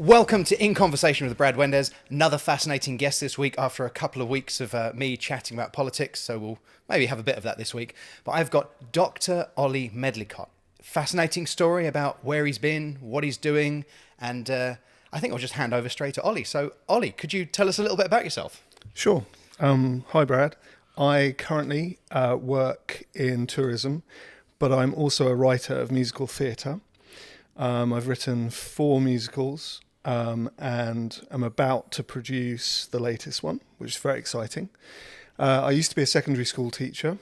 Welcome to In Conversation with Brad Wendes. Another fascinating guest this week after a couple of weeks of me chatting about politics, so we'll maybe have a bit of that this week. But I've got Dr. Olly Medlicott. Fascinating story about where he's been, what he's doing, and I think I'll just hand over straight to Olly. So, Olly, could you tell us a little bit about yourself? Sure. Hi, Brad. I currently work in tourism, but I'm also a writer of musical theatre. I've written 4 musicals and I'm about to produce the latest one, which is very exciting. I used to be a secondary school teacher.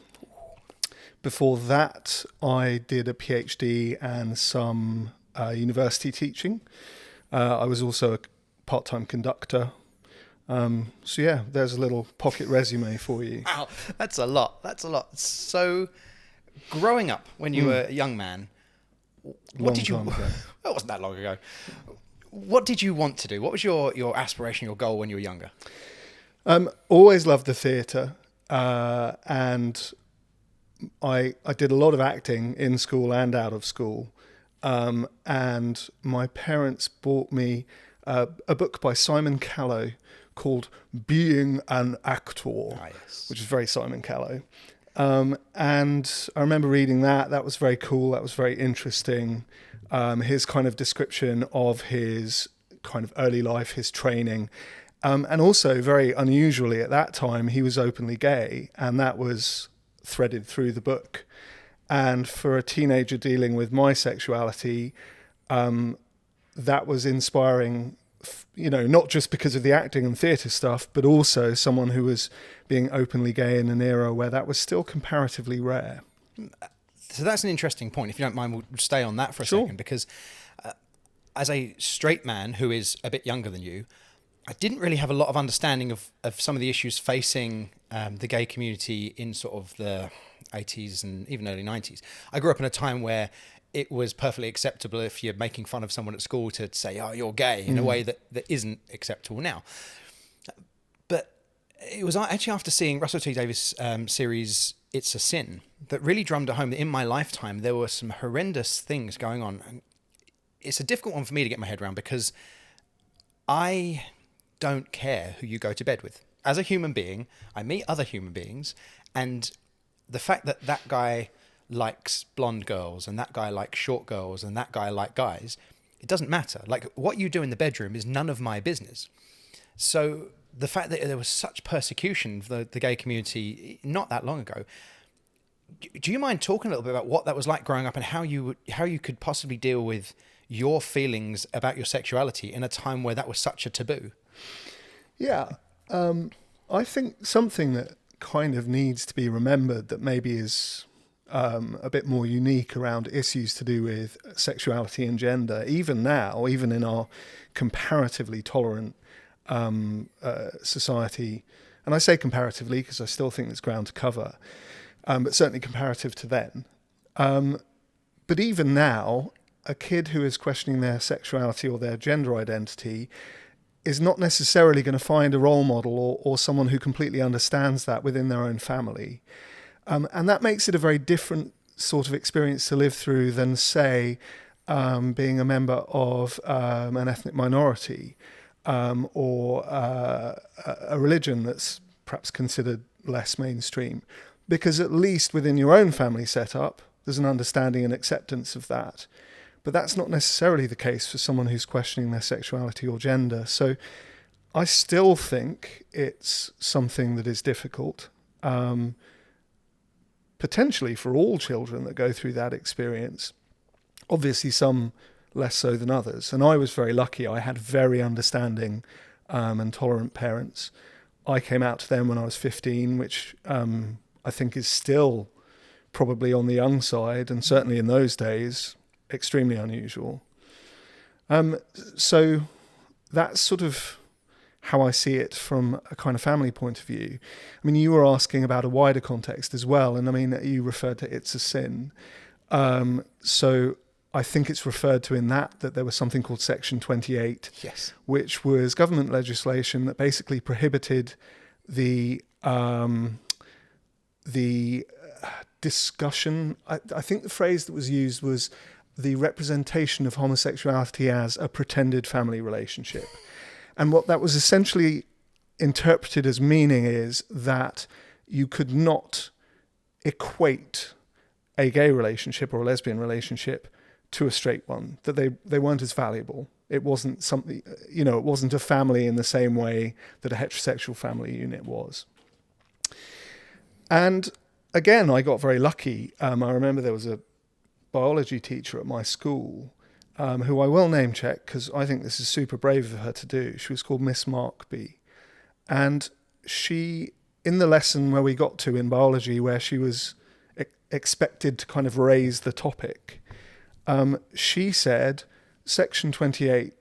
Before that, I did a PhD and some university teaching. I was also a part-time conductor. So yeah, there's a little pocket resume for you. Wow, that's a lot. So, growing up when you were a young man, what did you? Long time ago. It wasn't that long ago. What did you want to do? What was your aspiration, your goal when you were younger? Always loved the theatre, and I did a lot of acting in school and out of school. And my parents bought me a book by Simon Callow called Being an Actor, which is very Simon Callow. And I remember reading that. That was very cool. That was very interesting. His kind of description of his kind of early life, his training. And also very unusually at that time, he was openly gay, and that was threaded through the book. And for a teenager dealing with my sexuality, that was inspiring, not just because of the acting and theatre stuff, but also someone who was being openly gay in an era where that was still comparatively rare. So that's an interesting point. If you don't mind, we'll stay on that for a second, because as a straight man who is a bit younger than you, I didn't really have a lot of understanding of some of the issues facing the gay community in sort of the 80s and even early 90s. I grew up in a time where it was perfectly acceptable if you're making fun of someone at school to say, oh, you're gay, in a way that isn't acceptable now. But it was actually after seeing Russell T Davies' series, It's a Sin, that really drummed at home that in my lifetime, there were some horrendous things going on. And it's a difficult one for me to get my head around because I don't care who you go to bed with. As a human being, I meet other human beings, and the fact that that guy likes blonde girls and that guy likes short girls and that guy likes guys, it doesn't matter. Like, what you do in the bedroom is none of my business. So the fact that there was such persecution for the gay community not that long ago, do you mind talking a little bit about what that was like growing up and how you could possibly deal with your feelings about your sexuality in a time where that was such a taboo? Yeah, I think something that kind of needs to be remembered that maybe is a bit more unique around issues to do with sexuality and gender, even now, even in our comparatively tolerant society. And I say comparatively because I still think there's ground to cover, but certainly comparative to then. But even now, a kid who is questioning their sexuality or their gender identity is not necessarily going to find a role model or someone who completely understands that within their own family. And that makes it a very different sort of experience to live through than, say, being a member of an ethnic minority or a religion that's perhaps considered less mainstream. Because at least within your own family setup, there's an understanding and acceptance of that. But that's not necessarily the case for someone who's questioning their sexuality or gender. So I still think it's something that is difficult, potentially for all children that go through that experience. Obviously, some less so than others. And I was very lucky. I had very understanding and tolerant parents. I came out to them when I was 15, which I think is still probably on the young side, and certainly in those days, extremely unusual. So that's sort of how I see it from a kind of family point of view. I mean, you were asking about a wider context as well, and I mean, you referred to It's a Sin. So I think it's referred to in that there was something called Section 28, yes, which was government legislation that basically prohibited the discussion. I think the phrase that was used was the representation of homosexuality as a pretended family relationship. And what that was essentially interpreted as meaning is that you could not equate a gay relationship or a lesbian relationship to a straight one, that they weren't as valuable. It wasn't something, it wasn't a family in the same way that a heterosexual family unit was. And again, I got very lucky. I remember there was a biology teacher at my school who I will name check because I think this is super brave of her to do. She was called Miss Markby. And she, in the lesson where we got to in biology, where she was expected to kind of raise the topic, she said, Section 28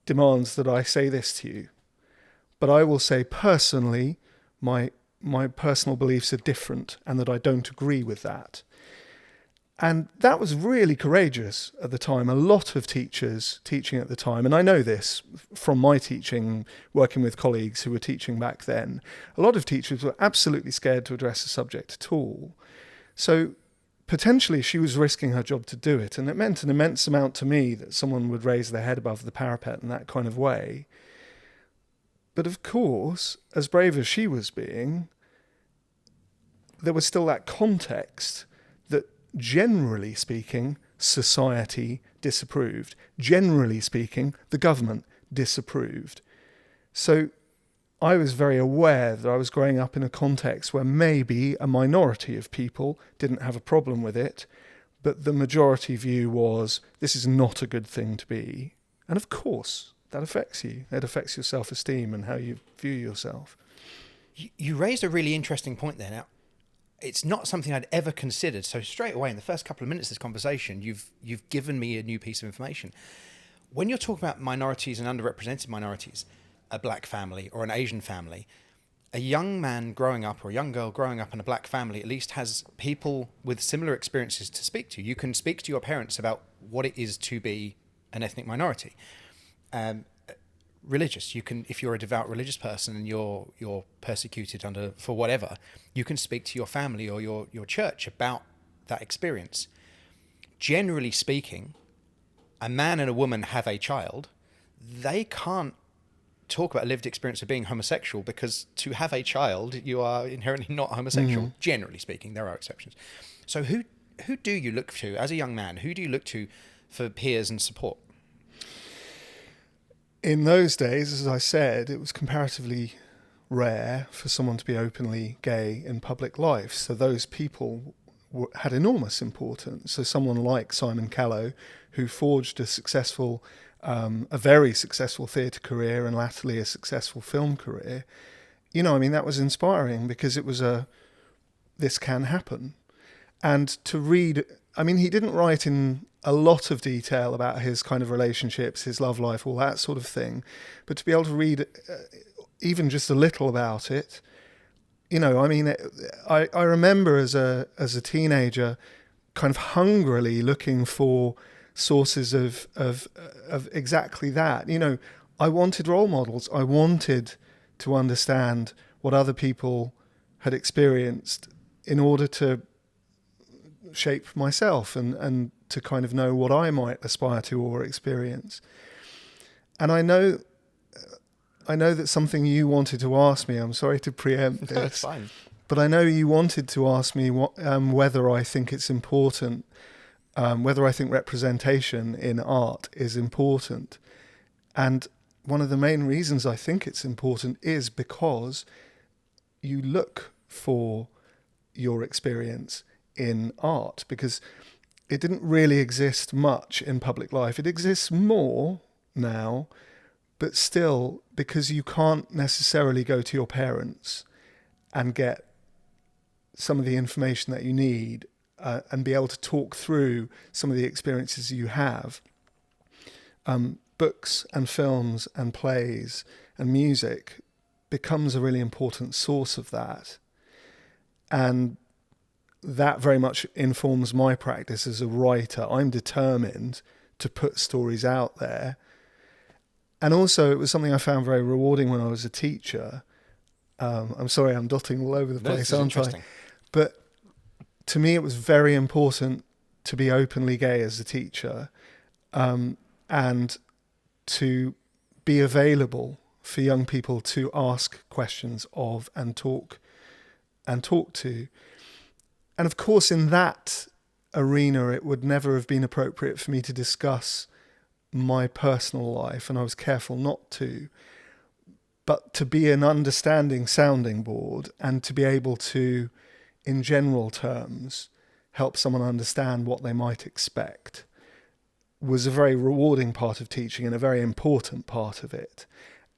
demands that I say this to you, but I will say personally, my personal beliefs are different and that I don't agree with that. And that was really courageous at the time. A lot of teachers teaching at the time, and I know this from my teaching, working with colleagues who were teaching back then, a lot of teachers were absolutely scared to address the subject at all. So potentially she was risking her job to do it, and it meant an immense amount to me that someone would raise their head above the parapet in that kind of way. But of course, as brave as she was being, there was still that context that, generally speaking, society disapproved. Generally speaking, the government disapproved. So I was very aware that I was growing up in a context where maybe a minority of people didn't have a problem with it, but the majority view was, this is not a good thing to be. And of course, that affects you. It affects your self-esteem and how you view yourself. You raised a really interesting point there. Now, it's not something I'd ever considered. So straight away, in the first couple of minutes of this conversation, you've given me a new piece of information. When you're talking about minorities and underrepresented minorities, a black family or an Asian family, a young man growing up or a young girl growing up in a black family at least has people with similar experiences to speak to. You can speak to your parents about what it is to be an ethnic minority. Religious, you can, if you're a devout religious person and you're persecuted for whatever, you can speak to your family or your church about that experience. Generally speaking, a man and a woman have a child, they can't talk about a lived experience of being homosexual, because to have a child, you are inherently not homosexual. Generally speaking, there are exceptions. So who do you look to as a young man? Who do you look to for peers and support? In those days, as I said, it was comparatively rare for someone to be openly gay in public life. So those people had enormous importance. So someone like Simon Callow, who forged a very successful theatre career and latterly a successful film career, that was inspiring, because it was this can happen. And to read, he didn't write in a lot of detail about his kind of relationships, his love life, all that sort of thing. But to be able to read even just a little about it, I remember as a teenager kind of hungrily looking for sources of exactly that. I wanted role models. I wanted to understand what other people had experienced in order to shape myself and to kind of know what I might aspire to or experience. And I know that something you wanted to ask me, I'm sorry to preempt this. No, it's fine. But I know you wanted to ask me whether I think it's important, whether I think representation in art is important. And one of the main reasons I think it's important is because you look for your experience in art, because it didn't really exist much in public life. It exists more now, but still, because you can't necessarily go to your parents and get some of the information that you need and be able to talk through some of the experiences you have. Books and films and plays and music becomes a really important source of that. And that very much informs my practice as a writer. I'm determined to put stories out there. And also, it was something I found very rewarding when I was a teacher. I'm sorry, I'm dotting all over the place, aren't I? But to me, it was very important to be openly gay as a teacher, and to be available for young people to ask questions of and talk to. And of course, in that arena, it would never have been appropriate for me to discuss my personal life, and I was careful not to. But to be an understanding sounding board and to be able to, in general terms, help someone understand what they might expect was a very rewarding part of teaching and a very important part of it.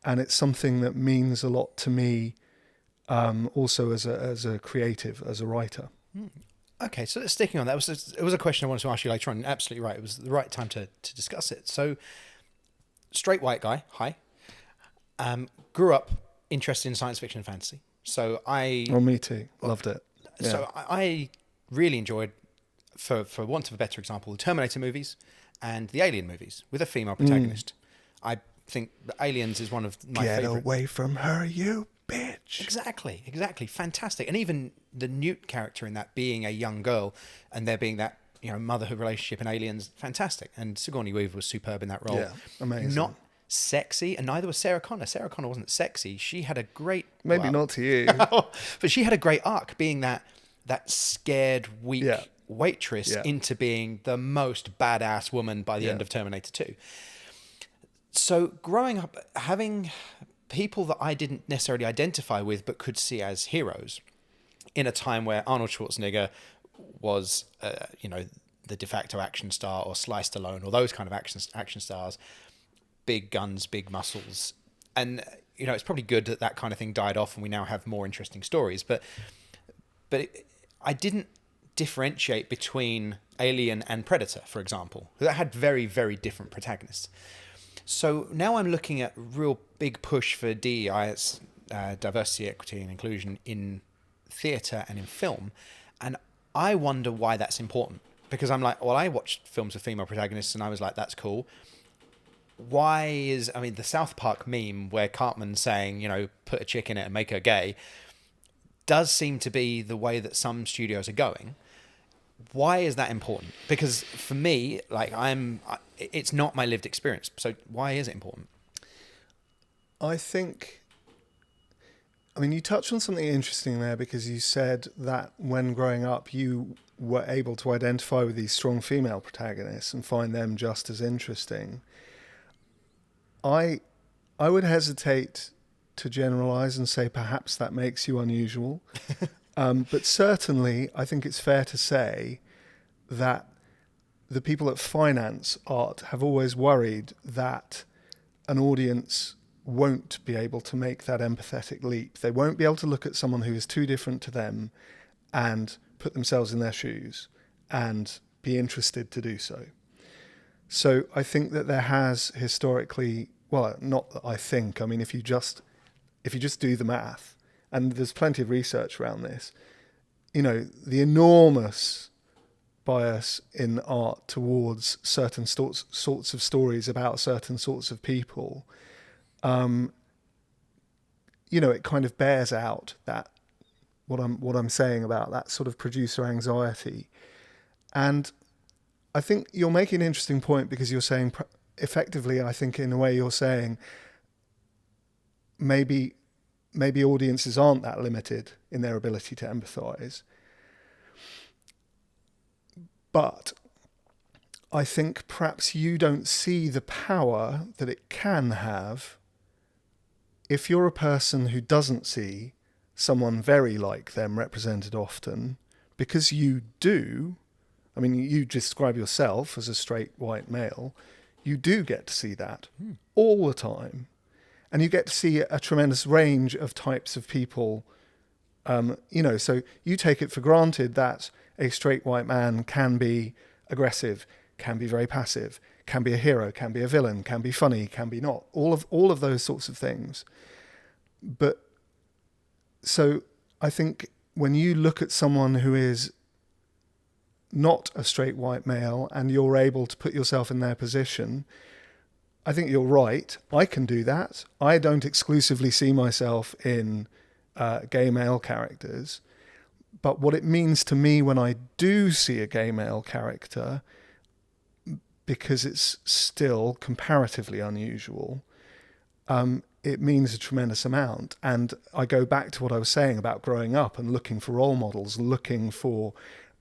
And it's something that means a lot to me, also as a creative, as a writer. Okay, so sticking on that, it was a question I wanted to ask you later on. Absolutely right. It was the right time to discuss it. So, straight white guy, hi. Grew up interested in science fiction and fantasy. So me too. Loved it. Yeah. So I really enjoyed, for want of a better example, the Terminator movies and the Alien movies with a female protagonist. I think the Aliens is one of my favorite. Get away from her, you bitch. Exactly. Fantastic. And even the Newt character in that being a young girl and there being that, motherhood relationship in Aliens, fantastic. And Sigourney Weaver was superb in that role. Yeah, amazing. Not sexy, and neither was Sarah Connor. Sarah Connor wasn't sexy. She had a great... Maybe not to you. But she had a great arc, being that scared, weak waitress into being the most badass woman by the end of Terminator 2. So growing up, having people that I didn't necessarily identify with but could see as heroes in a time where Arnold Schwarzenegger was, the de facto action star, or Sly Stallone, or those kind of action stars, big guns, big muscles. And, it's probably good that kind of thing died off and we now have more interesting stories. But I didn't differentiate between Alien and Predator, for example. That had very, very different protagonists. So now I'm looking at real big push for DEI, diversity, equity and inclusion in theatre and in film. And I wonder why that's important. Because I'm like, well, I watched films with female protagonists and I was like, that's cool. Why the South Park meme where Cartman's saying, put a chick in it and make her gay, does seem to be the way that some studios are going. Why is that important? Because for me, it's not my lived experience. So why is it important? I think, you touched on something interesting there, because you said that when growing up, you were able to identify with these strong female protagonists and find them just as interesting. I would hesitate to generalize and say perhaps that makes you unusual. But certainly I think it's fair to say that the people that finance art have always worried that an audience won't be able to make that empathetic leap. They won't be able to look at someone who is too different to them and put themselves in their shoes and be interested to do so. So I think that there has historically, well, not that I think, if you just do the math, and there's plenty of research around this, the enormous bias in art towards certain sorts of stories about certain sorts of people, it kind of bears out that what I'm saying about that sort of producer anxiety. And I think you're making an interesting point, because you're saying effectively, I think in a way you're saying maybe audiences aren't that limited in their ability to empathize. But I think perhaps you don't see the power that it can have if you're a person who doesn't see someone very like them represented often, because you do. You describe yourself as a straight white male. You do get to see that all the time. And you get to see a tremendous range of types of people. So you take it for granted that a straight white man can be aggressive, can be very passive, can be a hero, can be a villain, can be funny, can be not. All of those sorts of things. But so I think when you look at someone who is not a straight white male and you're able to put yourself in their position, I think you're right. I can do that. I don't exclusively see myself in gay male characters, But what it means to me when I do see a gay male character, because it's still comparatively unusual, it means a tremendous amount. And I go back to what I was saying about growing up and looking for role models, looking for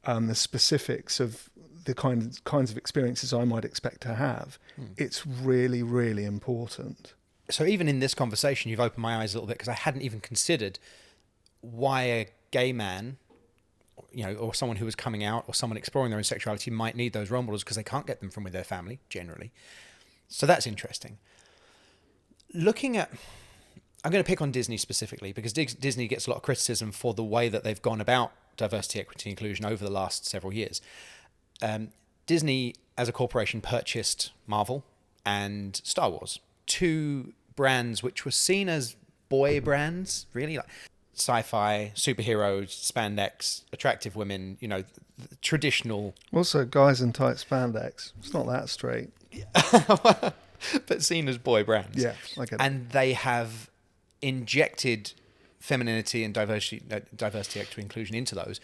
the specifics of the kinds of experiences I might expect to have. It's really, really important. So even in this conversation, you've opened my eyes a little bit, because I hadn't even considered why a gay man, or someone who was coming out, or someone exploring their own sexuality, might need those role models, because they can't get them from with their family generally. So that's interesting. Looking at, I'm going to pick on Disney specifically, because Disney gets a lot of criticism for the way that they've gone about diversity, equity, inclusion over the last several years. Disney, as a corporation, purchased Marvel and Star Wars, two brands which were seen as boy brands, really, like sci-fi, superheroes, spandex, attractive women, the traditional. Also, guys in tight spandex. It's not that straight. But seen as boy brands. Yeah, I get it. And they have injected femininity and diversity, equity, inclusion into those.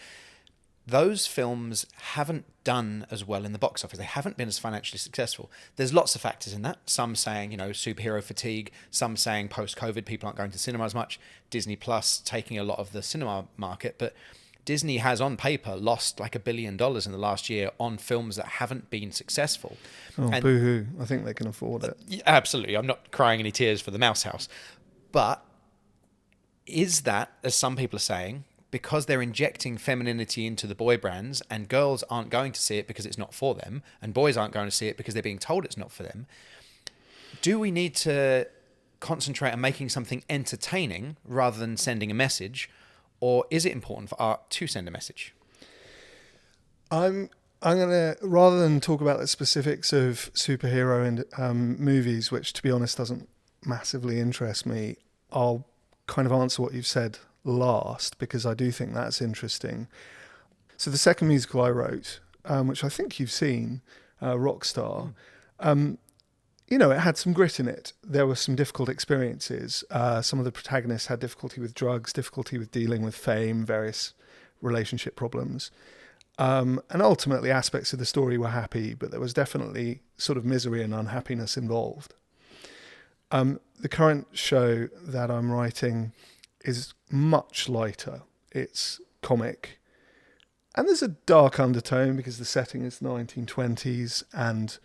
Those films haven't done as well in the box office. They haven't been as financially successful. There's lots of factors in that. Some saying, superhero fatigue. Some saying post-COVID, people aren't going to cinema as much. Disney Plus taking a lot of the cinema market. But Disney has, on paper, lost like $1 billion in the last year on films that haven't been successful. Oh, boo-hoo. I think they can afford it. Absolutely. I'm not crying any tears for the Mouse House. But is that, as some people are saying, because they're injecting femininity into the boy brands, and girls aren't going to see it because it's not for them, and boys aren't going to see it because they're being told it's not for them, do we need to concentrate on making something entertaining rather than sending a message? Or is it important for art to send a message? I'm going to, rather than talk about the specifics of superhero and movies, which to be honest doesn't massively interest me, I'll kind of answer what you've said last, because I do think that's interesting. So the second musical I wrote, which I think you've seen, Rockstar, it had some grit in it. There were some difficult experiences. Some of the protagonists had difficulty with drugs, difficulty with dealing with fame, various relationship problems. And ultimately aspects of the story were happy, but there was definitely sort of misery and unhappiness involved. The current show that I'm writing is much lighter. It's comic. And there's a dark undertone because the setting is the 1920s, and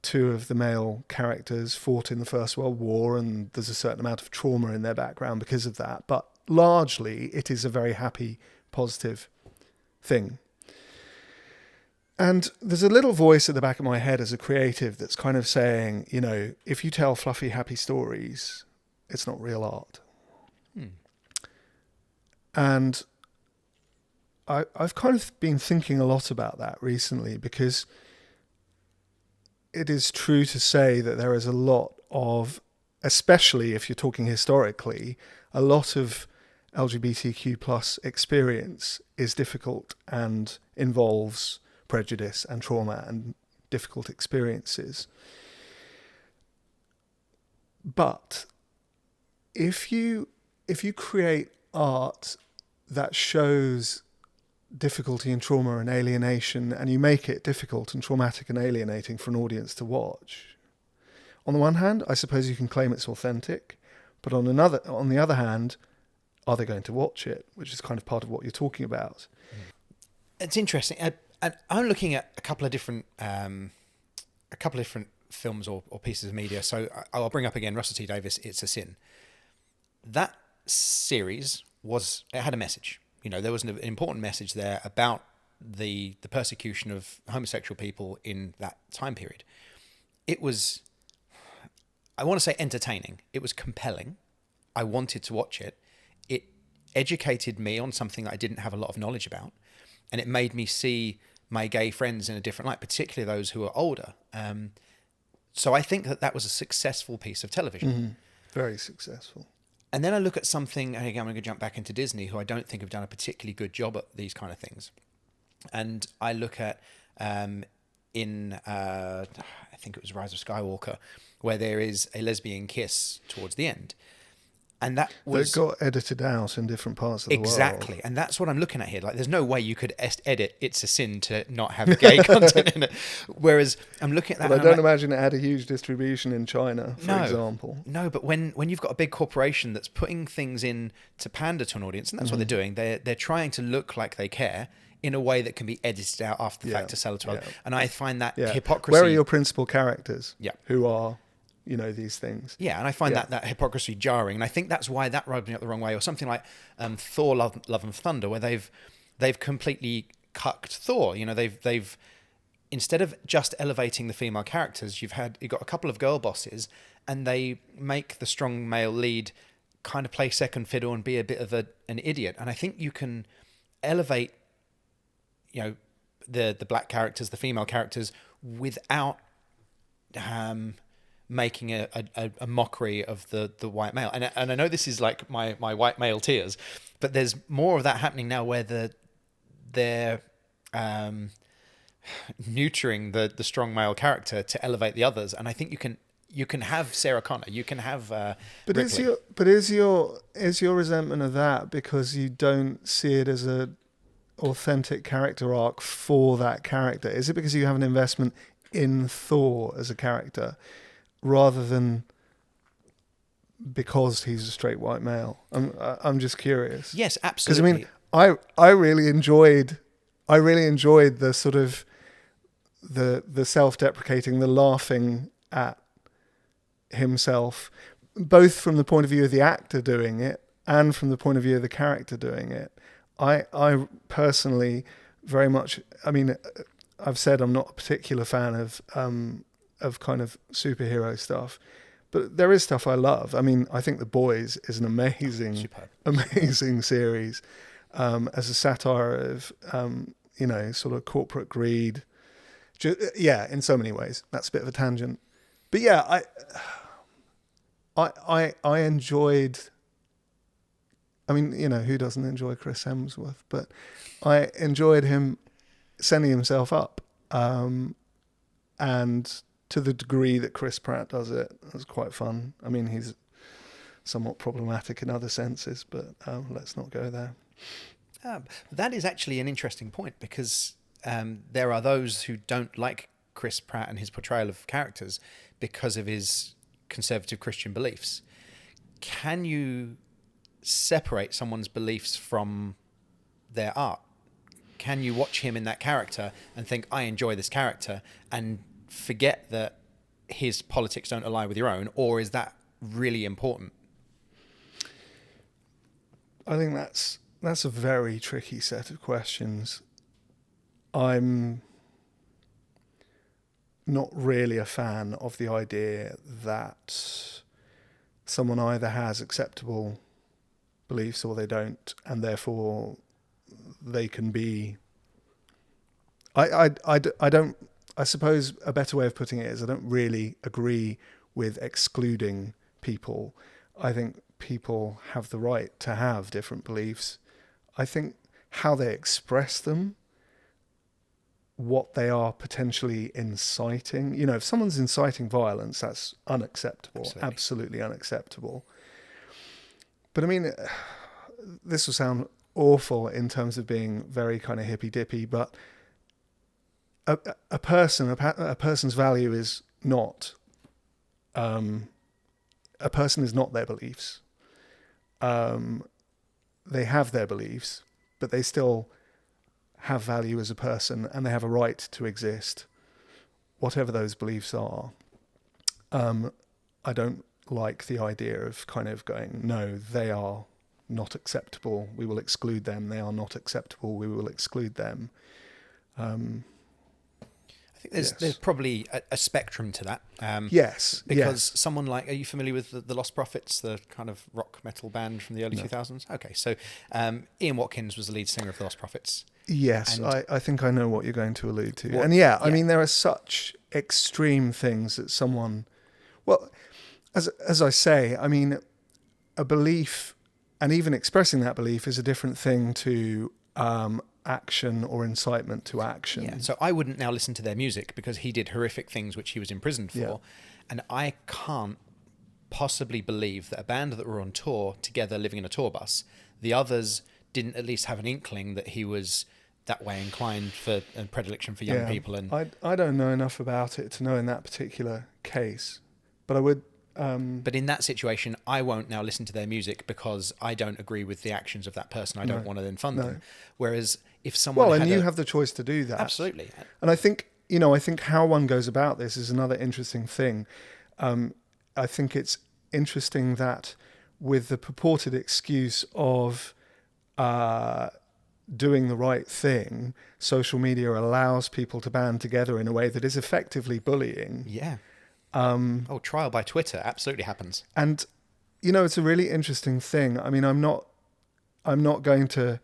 two of the male characters fought in the First World War, and there's a certain amount of trauma in their background because of that. But largely, it is a very happy, positive thing. And there's a little voice at the back of my head as a creative that's kind of saying, if you tell fluffy, happy stories, it's not real art. And I've kind of been thinking a lot about that recently, because it is true to say that there is a lot of, especially if you're talking historically, a lot of LGBTQ plus experience is difficult and involves prejudice and trauma and difficult experiences. But if you create art that shows difficulty and trauma and alienation, and you make it difficult and traumatic and alienating for an audience to watch, on the one hand, I suppose you can claim it's authentic, but on the other hand, are they going to watch it? Which is kind of part of what you're talking about. It's interesting. I'm looking at a couple of different films or pieces of media. So I'll bring up again Russell T Davies, It's a Sin. That series had a message. There was an important message there about the persecution of homosexual people in that time period. It was, I want to say, entertaining. It was compelling. I wanted to watch it. It educated me on something that I didn't have a lot of knowledge about, and it made me see my gay friends in a different light, particularly those who are older. So I think that was a successful piece of television. Mm-hmm. Very successful. And then I look at something, and again, I'm going to jump back into Disney, who I don't think have done a particularly good job at these kind of things. And I look at, I think it was Rise of Skywalker, where there is a lesbian kiss towards the end. And that was that got edited out in different parts of the world. exactly, and that's what I'm looking at here. Like, there's no way you could edit "It's a Sin" to not have gay content in it. Whereas I'm looking at that, But I don't imagine it had a huge distribution in China, for example. No, but when you've got a big corporation that's putting things in to pander to an audience, and that's what they're doing, they're trying to look like they care in a way that can be edited out after the fact to sell it to others. And I find that hypocrisy. Where are your principal characters? Yeah. Who are, these things? Yeah, and I find that hypocrisy jarring, and I think that's why that rubbed me up the wrong way. Or something like Thor: Love and Thunder, where they've completely cucked Thor. They've instead of just elevating the female characters, you've got a couple of girl bosses, and they make the strong male lead kind of play second fiddle and be a bit of an idiot. And I think you can elevate, the black characters, the female characters, without making a mockery of the white male. And I know this is like my white male tears, but there's more of that happening now where they're neutering the strong male character to elevate the others. And I think you can have Sarah Connor, you can have Ripley. Is your resentment of that because you don't see it as a authentic character arc for that character? Is it because you have an investment in Thor as a character rather than because he's a straight white male? I'm just curious. Yes, absolutely. Because I really enjoyed the sort of the self-deprecating, the laughing at himself, both from the point of view of the actor doing it and from the point of view of the character doing it. I personally very much, I've said I'm not a particular fan of kind of superhero stuff, but there is stuff I love. I think The Boys is an amazing series as a satire of, sort of corporate greed. In so many ways. That's a bit of a tangent. But yeah, I enjoyed, who doesn't enjoy Chris Hemsworth? But I enjoyed him sending himself up. And to the degree that Chris Pratt does it was quite fun. He's somewhat problematic in other senses, but let's not go there. That is actually an interesting point, because there are those who don't like Chris Pratt and his portrayal of characters because of his conservative Christian beliefs. Can you separate someone's beliefs from their art? Can you watch him in that character and think, I enjoy this character, and forget that his politics don't align with your own? Or is that really important? I think that's a very tricky set of questions. I'm not really a fan of the idea that someone either has acceptable beliefs or they don't, and therefore they can be... I don't... I suppose a better way of putting it is I don't really agree with excluding people. I think people have the right to have different beliefs. I think how they express them, what they are potentially inciting. If someone's inciting violence, that's unacceptable. Absolutely unacceptable. But this will sound awful in terms of being very kind of hippy-dippy, but a person's value is not... a person is not their beliefs. They have their beliefs, but they still have value as a person, and they have a right to exist, whatever those beliefs are. I don't like the idea of kind of going, no, they are not acceptable, we will exclude them. They are not acceptable, we will exclude them. I think there's probably a spectrum to that. Yes. Because someone like, are you familiar with the Lost Prophets, the kind of rock metal band from the early 2000s? Okay, so Ian Watkins was the lead singer of the Lost Prophets. Yes, I think I know what you're going to allude to. And there are such extreme things that someone... Well, as I say, a belief, and even expressing that belief, is a different thing to action or incitement to action. Yeah, so I wouldn't now listen to their music because he did horrific things which he was imprisoned for, and I can't possibly believe that a band that were on tour together, living in a tour bus, the others didn't at least have an inkling that he was that way inclined for and predilection for young people? And I don't know enough about it to know in that particular case, but I would. But in that situation, I won't now listen to their music because I don't agree with the actions of that person. I don't want to then fund them. Whereas if someone you have the choice to do that. Absolutely. And I think how one goes about this is another interesting thing. I think it's interesting that with the purported excuse of doing the right thing, social media allows people to band together in a way that is effectively bullying. Yeah. Trial by Twitter absolutely happens. And, it's a really interesting thing. I mean, I'm not going to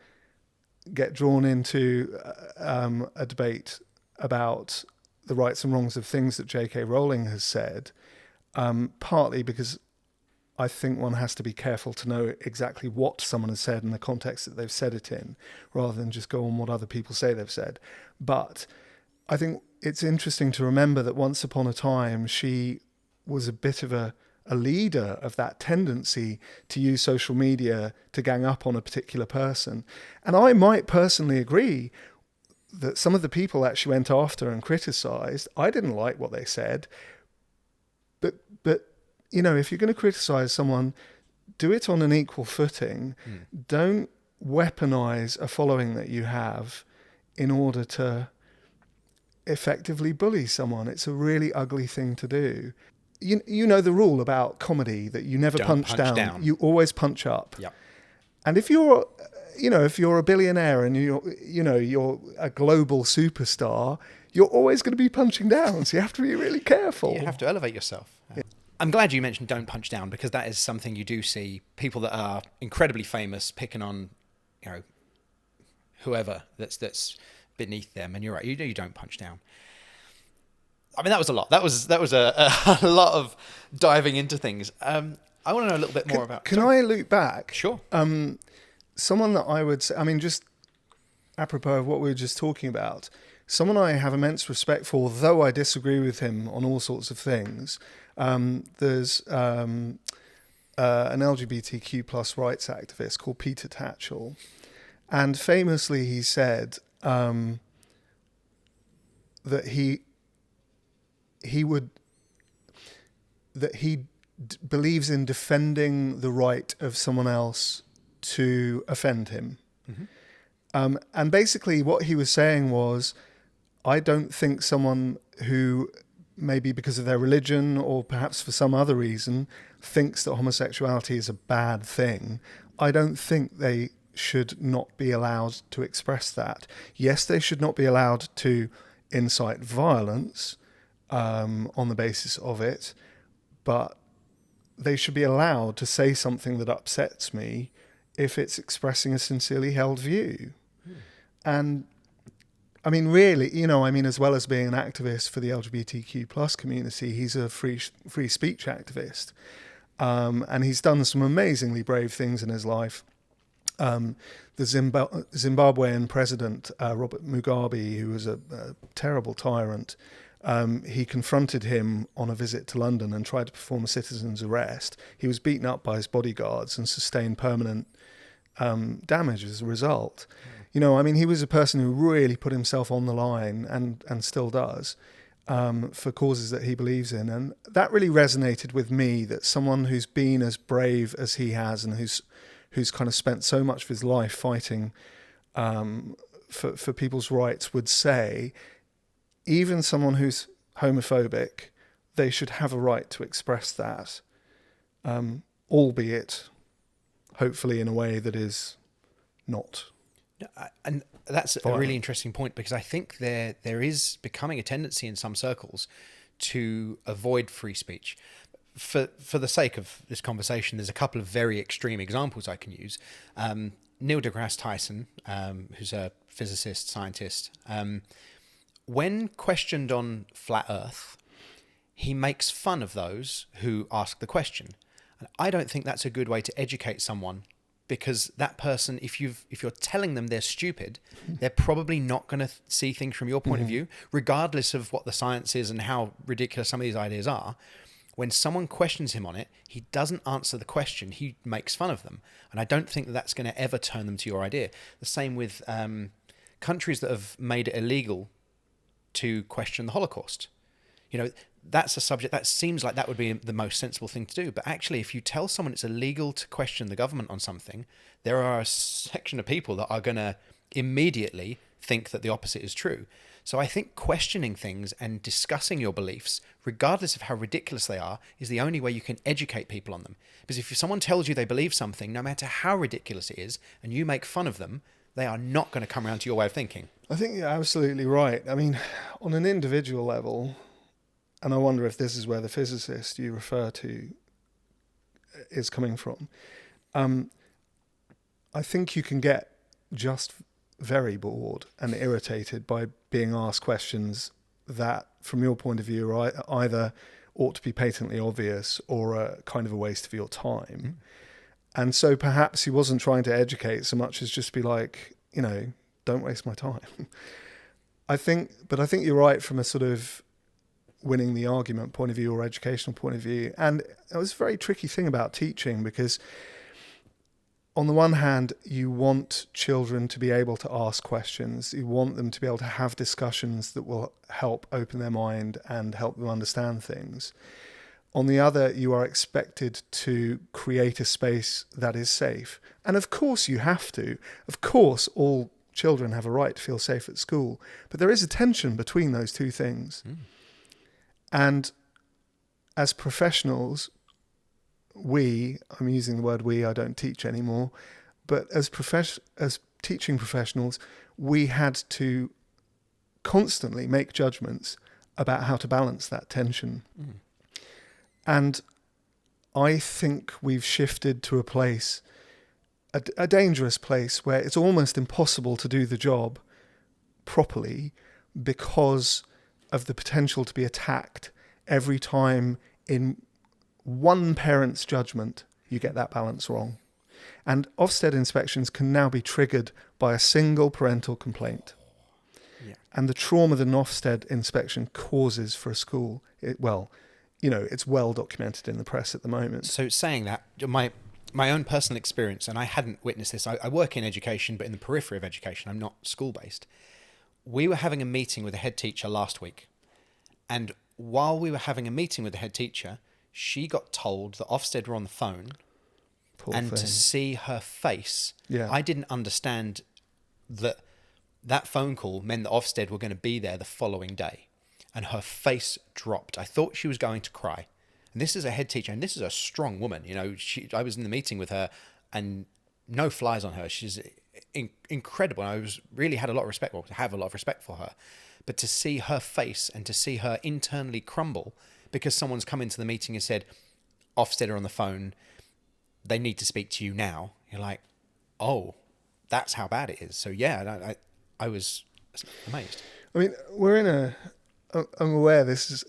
get drawn into a debate about the rights and wrongs of things that J.K. Rowling has said, partly because I think one has to be careful to know exactly what someone has said and the context that they've said it in, rather than just go on what other people say they've said. But I think it's interesting to remember that once upon a time, she was a bit of a leader of that tendency to use social media to gang up on a particular person. And I might personally agree that some of the people that she went after and criticised, I didn't like what they said. But if you're going to criticise someone, do it on an equal footing. Don't weaponise a following that you have in order to effectively bully someone. It's a really ugly thing to do. You know the rule about comedy that you never punch down. You always punch up. Yep. And if you're a billionaire and you're a global superstar, you're always going to be punching down. So you have to be really careful. You have to elevate yourself. Yeah. I'm glad you mentioned don't punch down, because that is something you do see people that are incredibly famous picking on, whoever that's beneath them. And you're right, you don't punch down. I mean, that was a lot. That was a lot of diving into things. I want to know a little bit more about. Can I loop back? Sure. Someone that I would say, just apropos of what we were just talking about, someone I have immense respect for, though I disagree with him on all sorts of things. There's an LGBTQ plus rights activist called Peter Tatchell, and famously he said that he believes in defending the right of someone else to offend him. Mm-hmm. And basically what he was saying was, I don't think someone who, maybe because of their religion or perhaps for some other reason, thinks that homosexuality is a bad thing, I don't think they should not be allowed to express that. Yes, they should not be allowed to incite violence on the basis of it, but they should be allowed to say something that upsets me if it's expressing a sincerely held view. And I mean, really, as well as being an activist for the LGBTQ plus community, he's a free speech activist. And he's done some amazingly brave things in his life. The Zimbabwean president, Robert Mugabe, who was a terrible tyrant, he confronted him on a visit to London and tried to perform a citizen's arrest. He was beaten up by his bodyguards and sustained permanent damage as a result. He was a person who really put himself on the line and still does for causes that he believes in. And that really resonated with me, that someone who's been as brave as he has and who's kind of spent so much of his life fighting for people's rights would say, even someone who's homophobic, they should have a right to express that, albeit hopefully in a way that is not. And that's a really interesting point, because I think there is becoming a tendency in some circles to avoid free speech. For the sake of this conversation, there's a couple of very extreme examples I can use. Neil deGrasse Tyson, who's a physicist, scientist, when questioned on flat Earth, he makes fun of those who ask the question. And I don't think that's a good way to educate someone, because that person, if you're telling them they're stupid, they're probably not going to see things from your point of view, regardless of what the science is and how ridiculous some of these ideas are. when someone questions him on it, he doesn't answer the question. He makes fun of them. And I don't think that that's going to ever turn them to your idea. The same with countries that have made it illegal to question the Holocaust. You know, that's a subject that seems like that would be the most sensible thing to do. But actually, if you tell someone it's illegal to question the government on something, there are a section of people that are going to immediately think that the opposite is true. So I think questioning things and discussing your beliefs, regardless of how ridiculous they are, is the only way you can educate people on them. Because if someone tells you they believe something, no matter how ridiculous it is, and you make fun of them, they are not going to come around to your way of thinking. I think you're absolutely right. I mean, on an individual level, and I wonder if this is where the physicist you refer to is coming from, I think you can get just very bored and irritated by being asked questions that, from your point of view, are either ought to be patently obvious or a kind of a waste of your time. And so perhaps he wasn't trying to educate so much as just be like, you know, don't waste my time. I think you're right from a sort of winning the argument point of view or educational point of view. And it was a very tricky thing about teaching, because on the one hand, you want children to be able to ask questions. You want them to be able to have discussions that will help open their mind and help them understand things. On the other, you are expected to create a space that is safe. And of course you have to. Of course, all children have a right to feel safe at school. But there is a tension between those two things. And as professionals, I'm using the word we, I don't teach anymore, but as teaching professionals, we had to constantly make judgments about how to balance that tension. And I think we've shifted to a place, a dangerous place, where it's almost impossible to do the job properly because of the potential to be attacked every time in one parent's judgment you get that balance wrong. And Ofsted inspections can now be triggered by a single parental complaint. And the trauma that an Ofsted inspection causes for a school, it's well documented in the press at the moment. So saying that, my own personal experience, and I hadn't witnessed this, I work in education, but in the periphery of education, I'm not school-based. We were having a meeting with a head teacher last week. And while we were having a meeting with the head teacher, she got told that Ofsted were on the phone. Poor thing. To see her face, I didn't understand that phone call meant that Ofsted were going to be there the following day. And her face dropped. I thought she was going to cry. And this is a head teacher, and this is a strong woman. You know, I was in the meeting with her, and no flies on her. She's incredible. I really had a lot of respect. Well, to have a lot of respect for her, but to see her face and to see her internally crumble because someone's come into the meeting and said, Ofsted are on the phone, they need to speak to you now. You're like, oh, that's how bad it is. So yeah, I was amazed. I mean, I'm aware this is,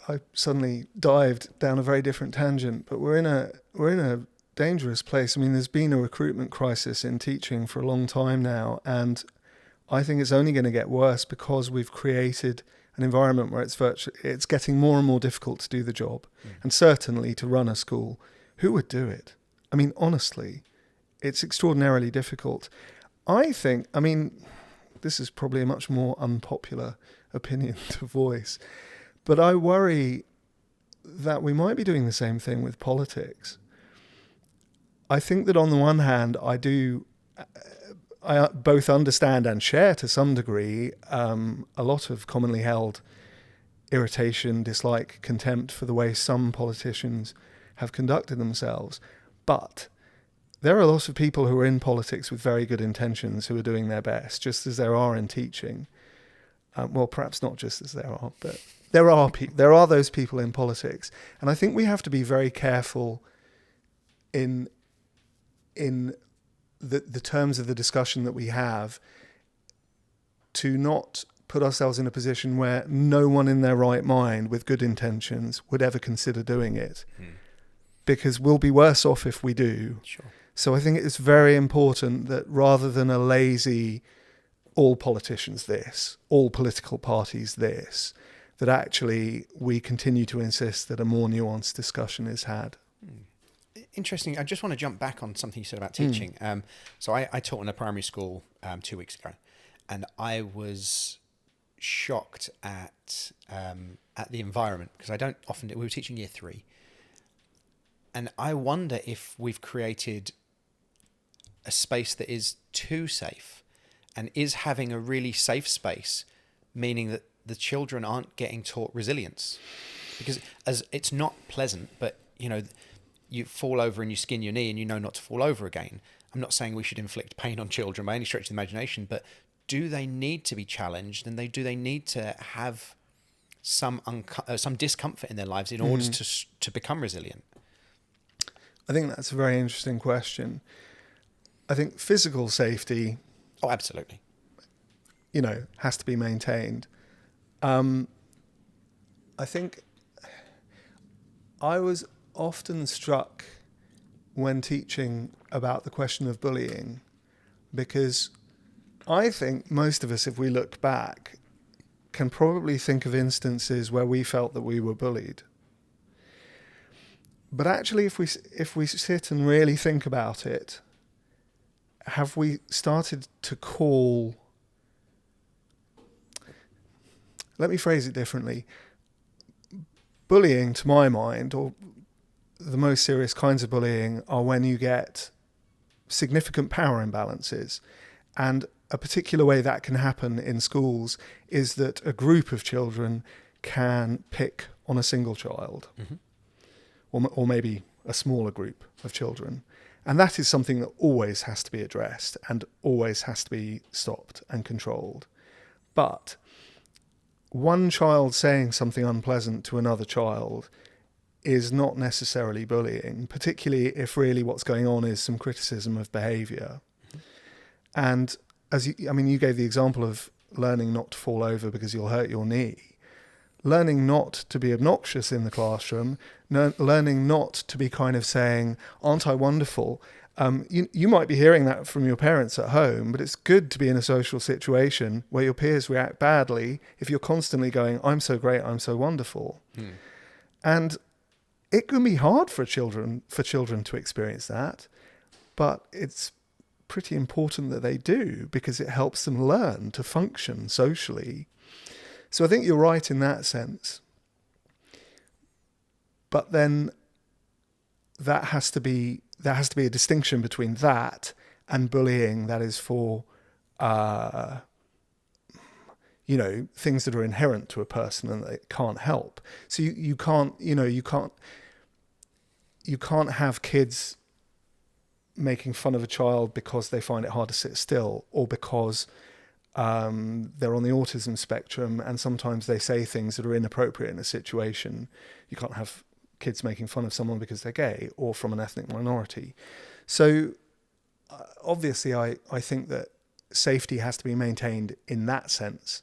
I suddenly dived down a very different tangent, but we're in a dangerous place. I mean, there's been a recruitment crisis in teaching for a long time now, and I think it's only going to get worse because we've created an environment where it's getting more and more difficult to do the job, and certainly to run a school. Who would do it? I mean, honestly, it's extraordinarily difficult. I think, I mean, this is probably a much more unpopular opinion to voice, but I worry that we might be doing the same thing with politics. I think that on the one hand, I both understand and share to some degree a lot of commonly held irritation, dislike, contempt for the way some politicians have conducted themselves. But there are a lot of people who are in politics with very good intentions who are doing their best, just as there are in teaching. Well, perhaps not just as there are, but there are those people in politics. And I think we have to be very careful in the terms of the discussion that we have, to not put ourselves in a position where no one in their right mind with good intentions would ever consider doing it. Because we'll be worse off if we do. Sure. So I think it's very important that rather than a lazy, all politicians this, all political parties this, that actually we continue to insist that a more nuanced discussion is had. Interesting. I just want to jump back on something you said about teaching. So I taught in a primary school 2 weeks ago, and I was shocked at the environment, because I don't often do. We were teaching year 3, and I wonder if we've created a space that is too safe, and is having a really safe space, meaning that the children aren't getting taught resilience, because as it's not pleasant, but you fall over and you skin your knee and you know not to fall over again. I'm not saying we should inflict pain on children by any stretch of the imagination, but do they need to be challenged, and do they need to have some discomfort in their lives in order to become resilient? I think that's a very interesting question. I think physical safety, Oh, absolutely. has to be maintained. I think I was often struck when teaching about the question of bullying, because I think most of us, if we look back, can probably think of instances where we felt that we were bullied. But actually, if we sit and really think about it, have we started to call... Let me phrase it differently. Bullying, to my mind, or the most serious kinds of bullying, are when you get significant power imbalances. And a particular way that can happen in schools is that a group of children can pick on a single child, or maybe a smaller group of children. And that is something that always has to be addressed and always has to be stopped and controlled. But one child saying something unpleasant to another child is not necessarily bullying, particularly if really what's going on is some criticism of behaviour. And you gave the example of learning not to fall over because you'll hurt your knee. Learning not to be obnoxious in the classroom, learning not to be kind of saying, aren't I wonderful? You might be hearing that from your parents at home, but it's good to be in a social situation where your peers react badly if you're constantly going, I'm so great, I'm so wonderful. And it can be hard for children to experience that, but it's pretty important that they do, because it helps them learn to function socially. So I think you're right in that sense. But then there has to be a distinction between that and bullying that is for things that are inherent to a person and that it can't help. So you can't have kids making fun of a child because they find it hard to sit still, or because they're on the autism spectrum and sometimes they say things that are inappropriate in a situation. You can't have kids making fun of someone because they're gay or from an ethnic minority. So obviously I think that safety has to be maintained in that sense.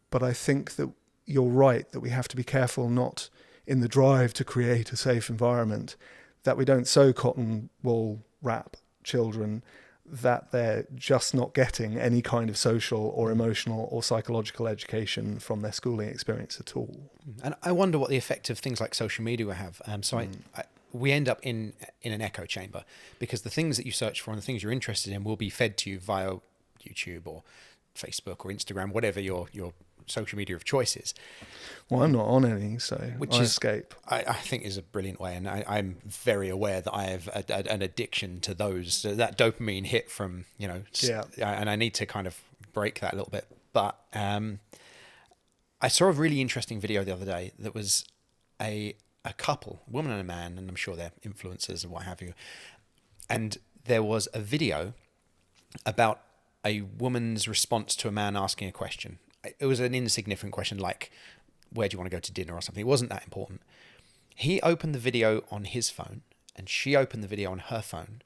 But I think that you're right, that we have to be careful, not in the drive to create a safe environment, that we don't so cotton wool wrap children that they're just not getting any kind of social or emotional or psychological education from their schooling experience at all. And I wonder what the effect of things like social media will have. We end up in an echo chamber, because the things that you search for and the things you're interested in will be fed to you via YouTube or Facebook or Instagram, whatever your social media of choice is. Well, I'm not on any, so I escape. I think is a brilliant way, and I'm very aware that I have an addiction to those, that dopamine hit from, and I need to kind of break that a little bit. But I saw a really interesting video the other day that was a couple, a woman and a man, and I'm sure they're influencers and what have you. And there was a video about a woman's response to a man asking a question. It was an insignificant question, like, where do you want to go to dinner or something? It wasn't that important. He opened the video on his phone and she opened the video on her phone,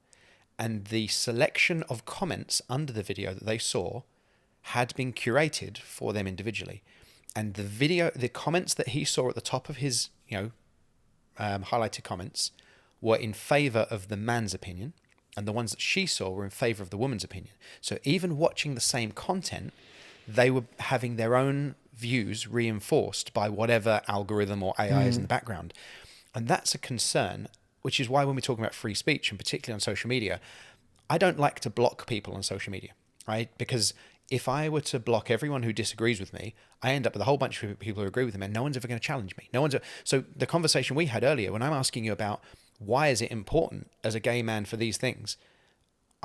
and the selection of comments under the video that they saw had been curated for them individually. And the comments that he saw at the top of his, highlighted comments were in favor of the man's opinion, and the ones that she saw were in favor of the woman's opinion. So even watching the same content, they were having their own views reinforced by whatever algorithm or AI is in the background. And that's a concern, which is why when we're talking about free speech, and particularly on social media, I don't like to block people on social media, right? Because if I were to block everyone who disagrees with me, I end up with a whole bunch of people who agree with me, and no one's ever going to challenge me. So the conversation we had earlier, when I'm asking you about why is it important as a gay man for these things,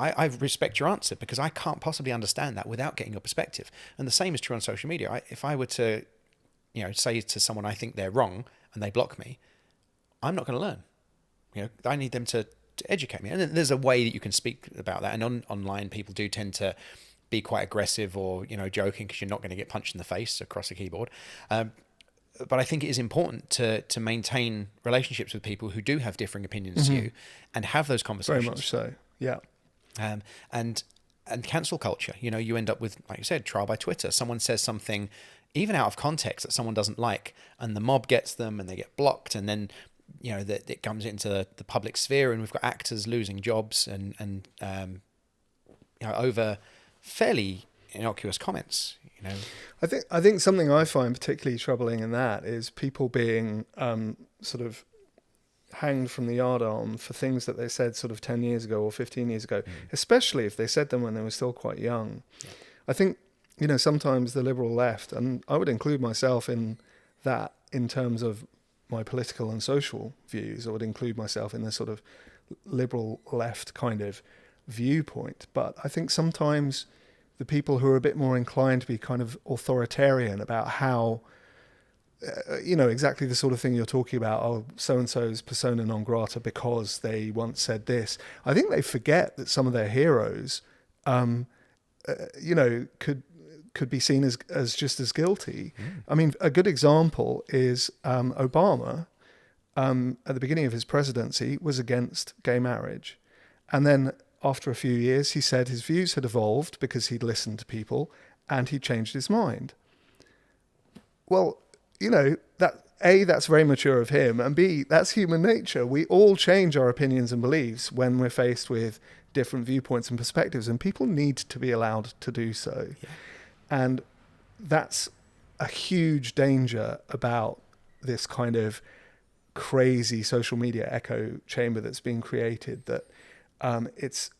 I respect your answer, because I can't possibly understand that without getting your perspective. And the same is true on social media. If I were to, say to someone I think they're wrong and they block me, I'm not going to learn. I need them to educate me. And there's a way that you can speak about that. And online, people do tend to be quite aggressive or, joking, because you're not going to get punched in the face across a keyboard. But I think it is important to maintain relationships with people who do have differing opinions to you, and have those conversations. Very much so, yeah. And cancel culture, you end up with, like you said, trial by Twitter. Someone says something even out of context that someone doesn't like, and the mob gets them and they get blocked, and then that it comes into the public sphere, and we've got actors losing jobs and over fairly innocuous comments. I think something I find particularly troubling in that is people being sort of hanged from the yardarm for things that they said sort of 10 years ago or 15 years ago, especially if they said them when they were still quite young. Yeah. I think, sometimes the liberal left, and I would include myself in that in terms of my political and social views, I would include myself in the sort of liberal left kind of viewpoint. But I think sometimes the people who are a bit more inclined to be kind of authoritarian about how, exactly the sort of thing you're talking about, oh, so-and-so's persona non grata because they once said this. I think they forget that some of their heroes, could be seen as just as guilty. I mean, a good example is Obama, at the beginning of his presidency, was against gay marriage. And then after a few years, he said his views had evolved because he'd listened to people and he changed his mind. Well, that A, that's very mature of him, and B, that's human nature. We all change our opinions and beliefs when we're faced with different viewpoints and perspectives, and people need to be allowed to do so. Yeah. And that's a huge danger about this kind of crazy social media echo chamber that's been created, that it's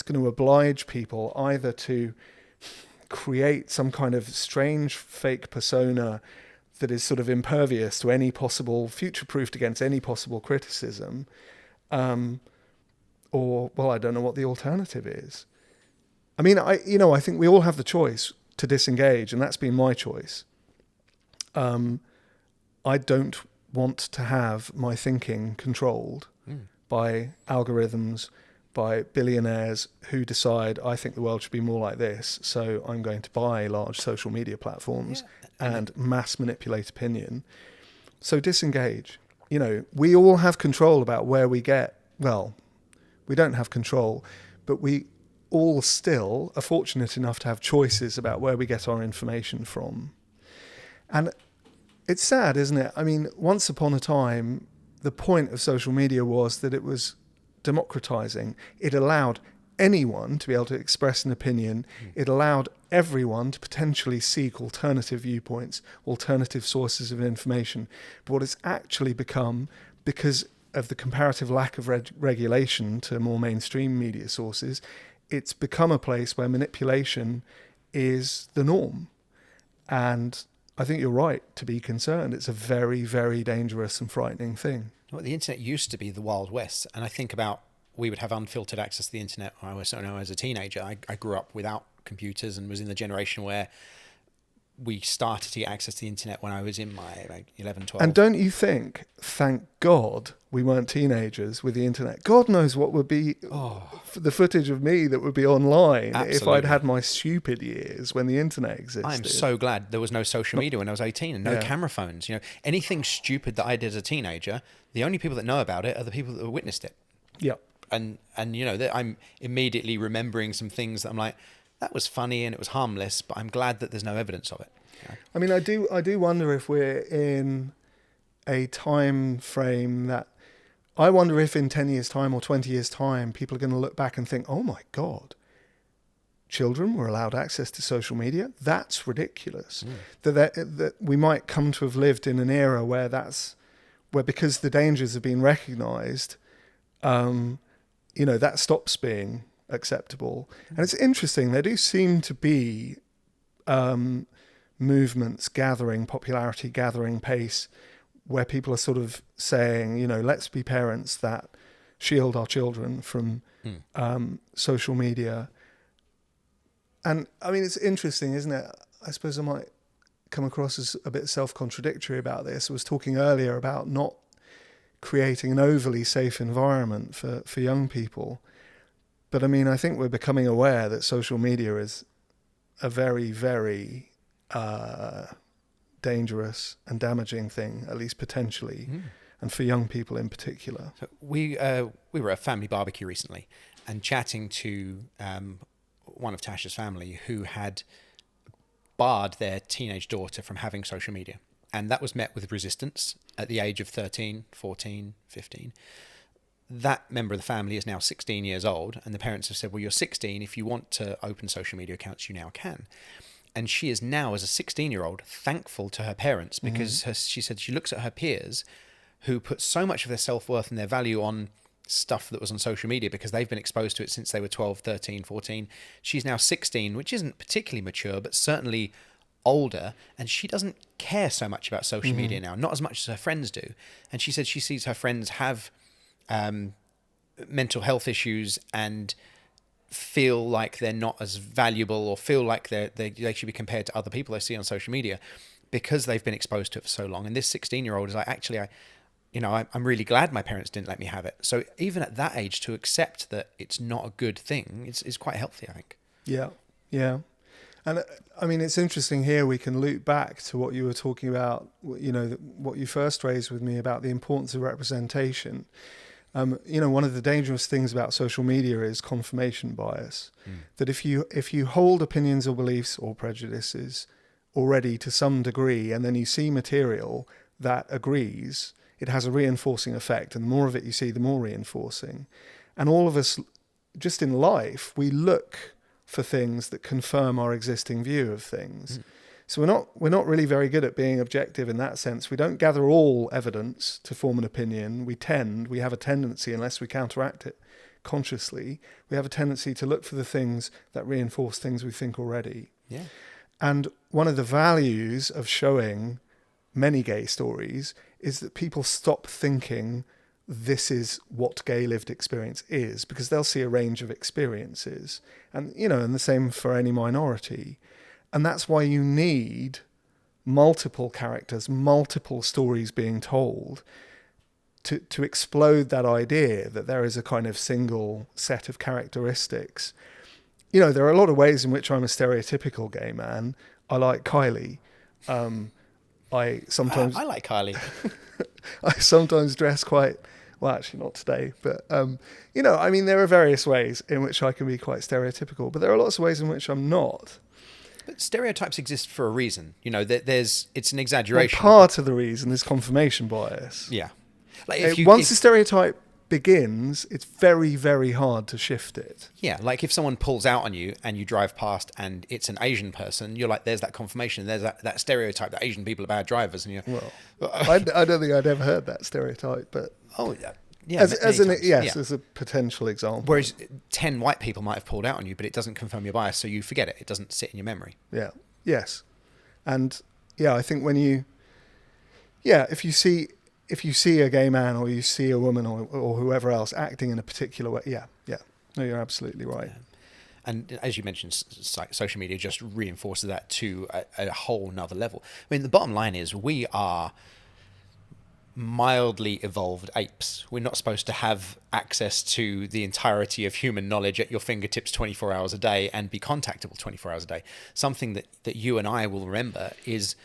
going to oblige people either to create some kind of strange fake persona that is sort of impervious to any possible, future-proofed against any possible criticism, or, well, I don't know what the alternative is. I mean, I think we all have the choice to disengage, and that's been my choice. I don't want to have my thinking controlled by algorithms, by billionaires who decide, I think the world should be more like this, so I'm going to buy large social media platforms and mass manipulate opinion. So disengage. We all have control about where we get, well, we don't have control, but we all still are fortunate enough to have choices about where we get our information from. And it's sad, isn't it? I mean, once upon a time, the point of social media was that it was democratizing. It allowed anyone to be able to express an opinion. It allowed everyone to potentially seek alternative viewpoints, alternative sources of information. But what it's actually become, because of the comparative lack of regulation to more mainstream media sources, it's become a place where manipulation is the norm. And I think you're right to be concerned. It's a very, very dangerous and frightening thing. Well, the internet used to be the Wild West. And I think about, we would have unfiltered access to the internet when I was as a teenager. I grew up without computers and was in the generation where we started to get access to the internet when I was in my 11, 12. And don't you think, thank God, we weren't teenagers with the internet? God knows what would be the footage of me that would be online. Absolutely. If I'd had my stupid years when the internet existed. I'm so glad there was no social media when I was 18 and no camera phones. Anything stupid that I did as a teenager, the only people that know about it are the people that witnessed it. Yeah. And I'm immediately remembering some things that I'm like, that was funny and it was harmless, but I'm glad that there's no evidence of it. I mean, I do wonder if we're in a time frame that, I wonder if in 10 years' time or 20 years' time, people are going to look back and think, oh my God, children were allowed access to social media. That's ridiculous. That we might come to have lived in an era where because the dangers have been recognised, that stops being acceptable. And it's interesting. There do seem to be movements gathering popularity, gathering pace, where people are sort of saying, let's be parents that shield our children from social media. And I mean, it's interesting, isn't it? I suppose I might come across as a bit self-contradictory about this. I was talking earlier about not creating an overly safe environment for young people. But I mean, I think we're becoming aware that social media is a very, very dangerous and damaging thing, at least potentially, and for young people in particular. So we were at a family barbecue recently and chatting to one of Tasha's family who had barred their teenage daughter from having social media. And that was met with resistance at the age of 13, 14, 15. That member of the family is now 16 years old, and the parents have said, well, you're 16. If you want to open social media accounts, you now can. And she is now, as a 16-year-old, thankful to her parents because she said she looks at her peers who put so much of their self-worth and their value on stuff that was on social media because they've been exposed to it since they were 12, 13, 14. She's now 16, which isn't particularly mature, but certainly older, and she doesn't care so much about social media now, not as much as her friends do. And she said she sees her friends have mental health issues and feel like they're not as valuable or feel like they should be compared to other people they see on social media because they've been exposed to it for so long. And this 16-year-old is like, actually, I'm really glad my parents didn't let me have it. So even at that age, to accept that it's not a good thing is quite healthy, I think. Yeah, yeah. And I mean, it's interesting here, we can loop back to what you were talking about, what you first raised with me about the importance of representation. One of the dangerous things about social media is confirmation bias. That if you hold opinions or beliefs or prejudices already to some degree, and then you see material that agrees, it has a reinforcing effect. And the more of it you see, the more reinforcing. And all of us, just in life, we look for things that confirm our existing view of things. So we're not really very good at being objective in that sense. We don't gather all evidence to form an opinion. We have a tendency, unless we counteract it consciously, we have a tendency to look for the things that reinforce things we think already. Yeah. And one of the values of showing many gay stories is that people stop thinking this is what gay lived experience is, because they'll see a range of experiences, and and the same for any minority. And that's why you need multiple characters, multiple stories being told to explode that idea that there is a kind of single set of characteristics. There are a lot of ways in which I'm a stereotypical gay man. I like Kylie. I like Kylie. I sometimes dress quite, well, actually not today, but, I mean, there are various ways in which I can be quite stereotypical, but there are lots of ways in which I'm not. But stereotypes exist for a reason. It's an exaggeration. Well, part of the reason is confirmation bias. Yeah. Once the stereotype begins, it's very, very hard to shift it. Yeah, like if someone pulls out on you and you drive past and it's an Asian person, you're like, there's that confirmation, there's that stereotype that Asian people are bad drivers. And I don't think I'd ever heard that stereotype, but yeah, as a potential example. Whereas 10 white people might have pulled out on you, but it doesn't confirm your bias, so you forget it. It doesn't sit in your memory. Yeah. Yes. And I think if you see a gay man or you see a woman or whoever else acting in a particular way, no, you're absolutely right. Yeah. And as you mentioned, social media just reinforces that to a whole nother level. I mean, the bottom line is we are mildly evolved apes. We're not supposed to have access to the entirety of human knowledge at your fingertips 24 hours a day and be contactable 24 hours a day. Something that you and I will remember is,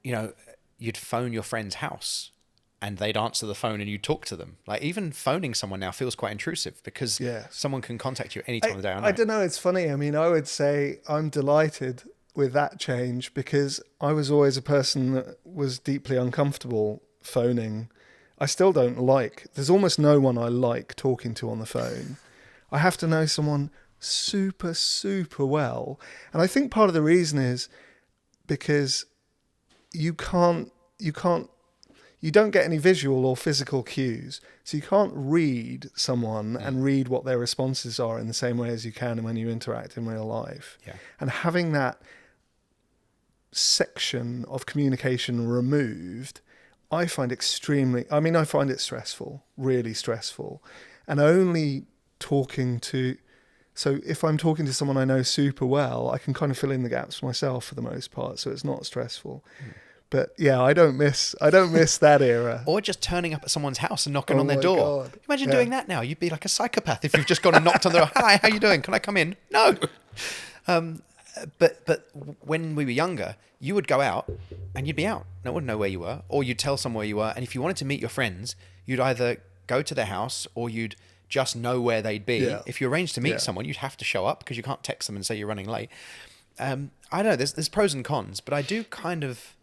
you'd phone your friend's house and they'd answer the phone and you'd talk to them. Like, even phoning someone now feels quite intrusive because someone can contact you any time of the day or night. I don't know. It's funny. I mean, I would say I'm delighted with that change because I was always a person that was deeply uncomfortable phoning. I still don't there's almost no one I like talking to on the phone. I have to know someone super, super well. And I think part of the reason is because you don't get any visual or physical cues. So you can't read someone and read what their responses are in the same way as you can when you interact in real life. Yeah. And having that section of communication removed, I find it stressful, really stressful. And only so if I'm talking to someone I know super well, I can kind of fill in the gaps myself for the most part, so it's not stressful. But yeah, I don't miss that era. Or just turning up at someone's house and knocking on their my door. God. Imagine doing that now. You'd be like a psychopath if you've just gone and knocked on the door. Hi, how you doing? Can I come in? No. But when we were younger, you would go out and you'd be out. No one would know where you were. Or you'd tell someone where you were. And if you wanted to meet your friends, you'd either go to their house or you'd just know where they'd be. Yeah. If you arranged to meet someone, you'd have to show up because you can't text them and say you're running late. I don't know. There's pros and cons, but I do kind of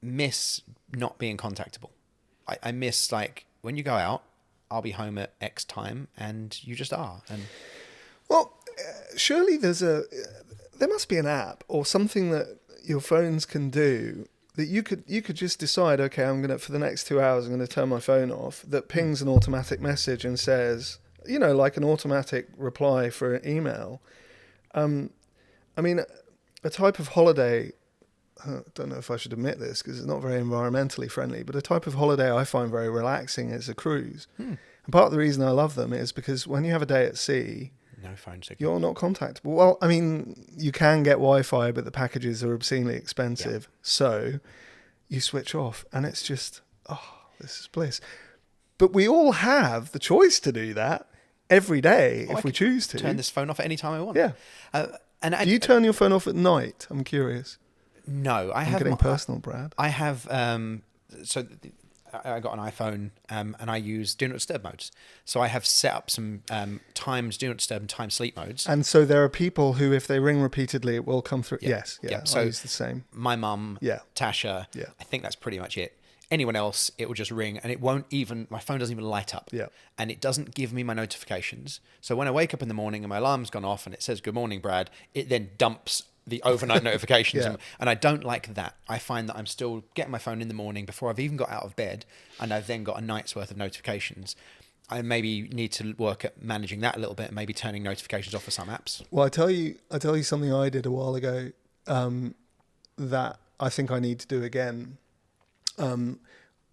miss not being contactable. I miss, like, when you go out, I'll be home at X time and you just are. And Well, surely there must be an app or something that your phones can do that you could just decide, okay, for the next 2 hours, I'm going to turn my phone off, that pings an automatic message and says, like an automatic reply for an email. I mean, a type of holiday, I don't know if I should admit this because it's not very environmentally friendly, but a type of holiday I find very relaxing is a cruise. And part of the reason I love them is because when you have a day at sea, no phone signal. you're not contactable. Well, I mean, you can get Wi-Fi, but the packages are obscenely expensive. Yeah. So you switch off and it's just, this is bliss. But we all have the choice to do that every day if we choose to. Turn this phone off at any time I want. Yeah. Do you turn your phone off at night? I'm curious. No, I'm getting personal, Brad. I have, I got an iPhone and I use Do Not Disturb modes. So I have set up some times Do Not Disturb and time sleep modes. And so there are people who, if they ring repeatedly, it will come through. Yeah. Yes, yeah. So I use the same. My mum, Tasha, I think that's pretty much it. Anyone else, it will just ring and my phone doesn't even light up. Yeah. And it doesn't give me my notifications. So when I wake up in the morning and my alarm's gone off and it says, "Good morning, Brad," it then dumps the overnight notifications. Yeah. And I don't like that. I find that I'm still getting my phone in the morning before I've even got out of bed and I've then got a night's worth of notifications. I maybe need to work at managing that a little bit and maybe turning notifications off for some apps. Well, I tell you something I did a while ago that I think I need to do again.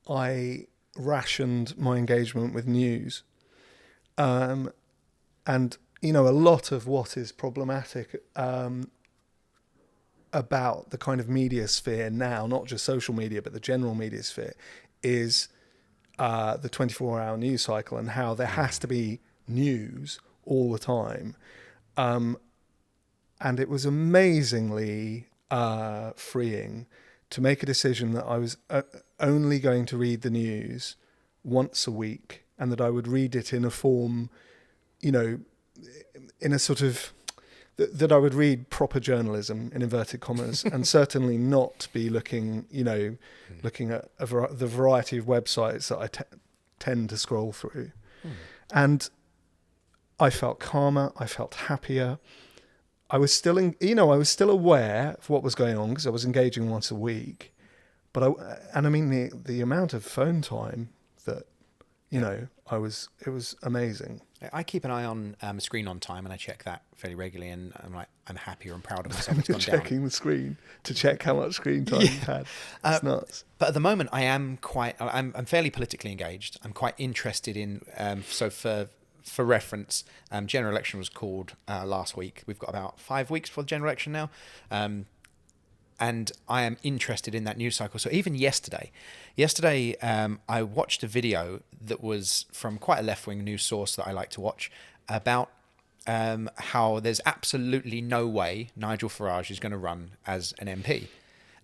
I rationed my engagement with news. And, a lot of what is problematic about the kind of media sphere now, not just social media, but the general media sphere, is the 24-hour news cycle and how there has to be news all the time. And it was amazingly freeing to make a decision that I was only going to read the news once a week and that I would read it in a form, in a sort of... that I would read proper journalism in inverted commas and certainly not be looking at the variety of websites that I tend to scroll through. And I felt calmer. I felt happier. I was still I was still aware of what was going on because I was engaging once a week. But the amount of phone time that, it was amazing. I keep an eye on screen on time and I check that fairly regularly and I'm happier and proud of myself. It's gone checking down. the screen to check how much screen time you've had. It's nuts. But at the moment I'm fairly politically engaged. I'm quite interested in, so for reference, general election was called last week. We've got about 5 weeks for the general election now. And I am interested in that news cycle. So even yesterday, I watched a video that was from quite a left-wing news source that I like to watch about how there's absolutely no way Nigel Farage is going to run as an MP.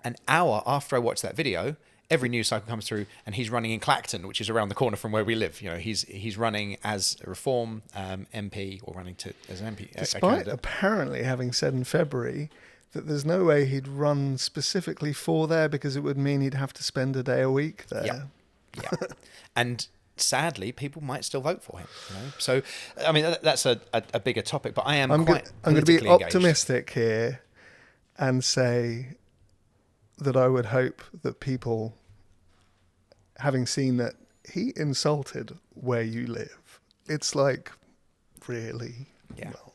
An hour after I watched that video, every news cycle comes through and he's running in Clacton, which is around the corner from where we live. He's running as a Reform MP or running as an MP. Despite apparently having said in February that there's no way he'd run specifically for there because it would mean he'd have to spend a day a week there. Yeah. And sadly, people might still vote for him. So, I mean, that's a bigger topic. But I'm I'm quite going to be politically engaged. optimistic here and say that I would hope that people, having seen that he insulted where you live, it's like, really? Yeah. Well,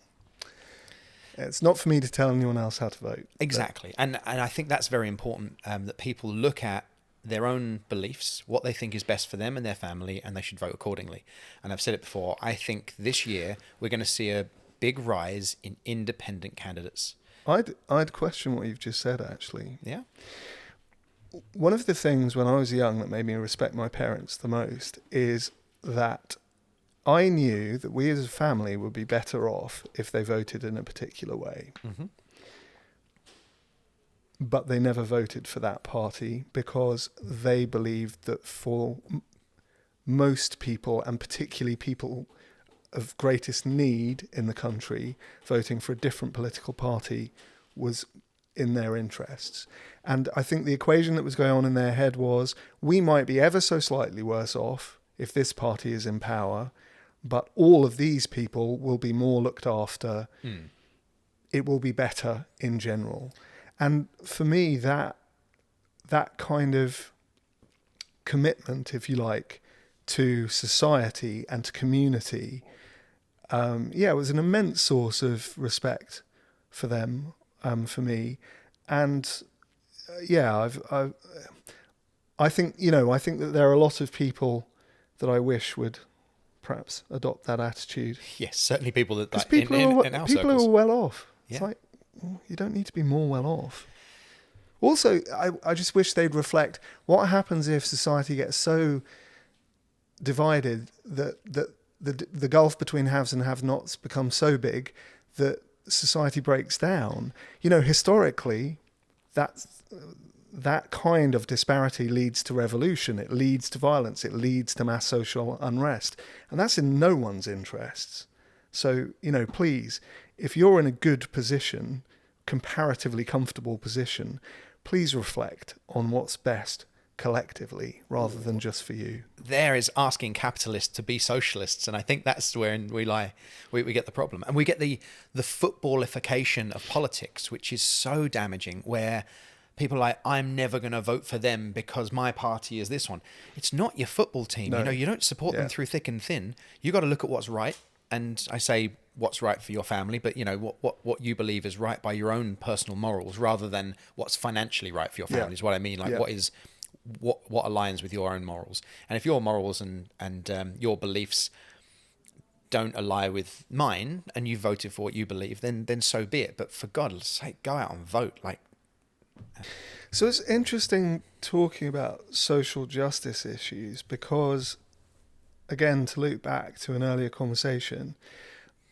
it's not for me to tell anyone else how to vote. Exactly. And I think that's very important, that people look at their own beliefs, what they think is best for them and their family, and they should vote accordingly. And I've said it before, I think this year we're going to see a big rise in independent candidates. I'd question what you've just said, actually. Yeah. One of the things when I was young that made me respect my parents the most is that I knew that we as a family would be better off if they voted in a particular way. Mm-hmm. But they never voted for that party because they believed that for most people, and particularly people of greatest need in the country, voting for a different political party was in their interests. And I think the equation that was going on in their head was, we might be ever so slightly worse off if this party is in power, but all of these people will be more looked after. It will be better in general. And for me, that kind of commitment, if you like, to society and to community, it was an immense source of respect for them, for me. And I think that there are a lot of people that I wish would perhaps adopt that attitude. Yes, certainly people that Because in our people circles. who are well off. Yeah. It's like, you don't need to be more well off. Also, I just wish they'd reflect what happens if society gets so divided that the gulf between haves and have-nots becomes so big that society breaks down. Historically, that kind of disparity leads to revolution. It leads to violence. It leads to mass social unrest. And that's in no one's interests. So, please, if you're in a good position, comparatively comfortable position, please reflect on what's best collectively rather than just for you. There is asking capitalists to be socialists, and I think that's where we get the problem. And we get the footballification of politics, which is so damaging, where people are like, I'm never going to vote for them because my party is this one. It's not your football team. No. You don't support them through thick and thin. You got to look at what's right. And I say what's right for your family, but what you believe is right by your own personal morals, rather than what's financially right for your family is what I mean. Like what aligns with your own morals. And if your morals and your beliefs don't align with mine, and you voted for what you believe, then so be it. But for God's sake, go out and vote. So it's interesting talking about social justice issues because, again, to loop back to an earlier conversation,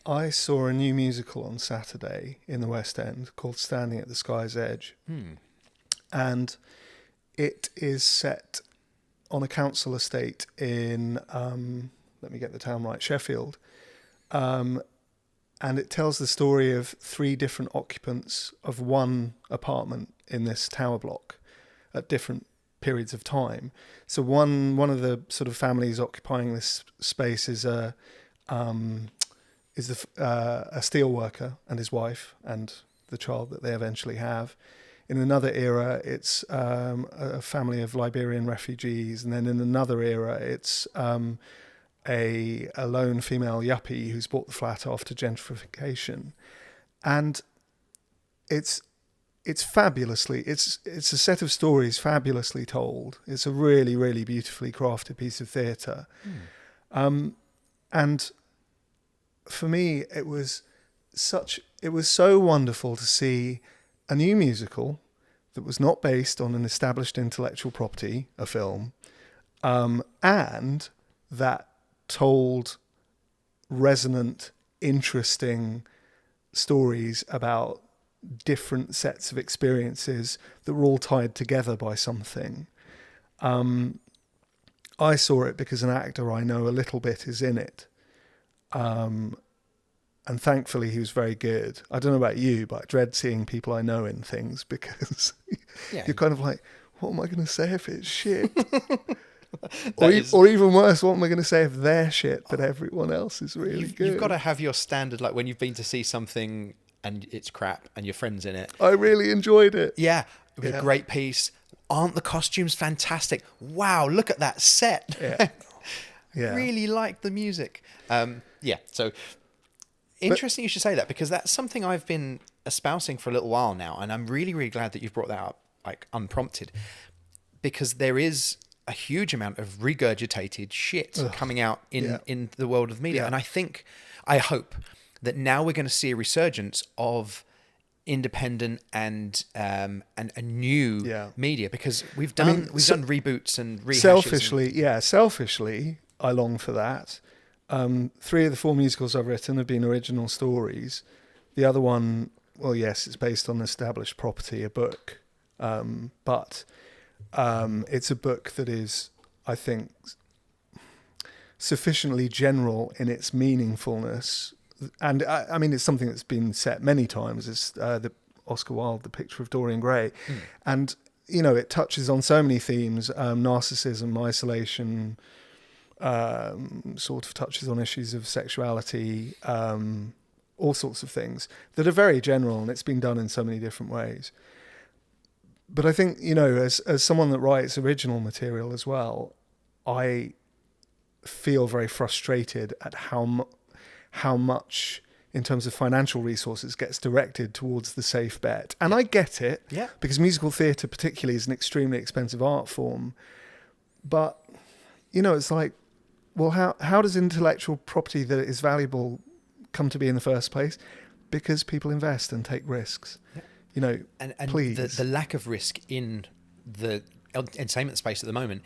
I saw a new musical on Saturday in the West End called Standing at the Sky's Edge. And it is set on a council estate in, let me get the town right, Sheffield. And it tells the story of 3 different occupants of one apartment in this tower block at different periods of time. So one of the sort of families occupying this space is a steel worker and his wife and the child that they eventually have. In another era, it's a family of Liberian refugees, and then in another era, it's a lone female yuppie who's bought the flat after gentrification, and it's fabulously, it's a set of stories fabulously told. It's a really, really beautifully crafted piece of theatre. And for me, it was so wonderful to see a new musical that was not based on an established intellectual property, a film, and that told resonant, interesting stories about different sets of experiences that were all tied together by something. I saw it because an actor I know a little bit is in it. And thankfully he was very good. I don't know about you, but I dread seeing people I know in things because you're kind of like, what am I going to say if it's shit? Or even worse, what am I going to say if they're shit, but everyone else is really good? You've got to have your standard, like when you've been to see something and it's crap and your friend's in it. I really enjoyed it. Yeah, it was a great piece. Aren't the costumes fantastic? Wow, look at that set. Yeah. Really like the music. So interesting you should say that, because that's something I've been espousing for a little while now, and I'm really, really glad that you've brought that up, like unprompted, because there is a huge amount of regurgitated shit coming out in the world of media. And I hope that now we're going to see a resurgence of independent and a new media, because we've done reboots and rehashes. Selfishly, I long for that. 3 of the 4 musicals I've written have been original stories. The other one, well, yes, it's based on established property, a book, but it's a book that is, I think, sufficiently general in its meaningfulness. And I mean, it's something that's been said many times. It's the Oscar Wilde, The Picture of Dorian Gray. And, you know, it touches on so many themes, narcissism, isolation, sort of touches on issues of sexuality, all sorts of things that are very general, and it's been done in so many different ways. But I think, you know, as someone that writes original material as well, I feel very frustrated at how much, in terms of financial resources, gets directed towards the safe bet. And I get it, because musical theatre particularly is an extremely expensive art form. But, you know, it's like, well, how does intellectual property that is valuable come to be in the first place? Because people invest and take risks. You know, and please. The lack of risk in the entertainment space at the moment,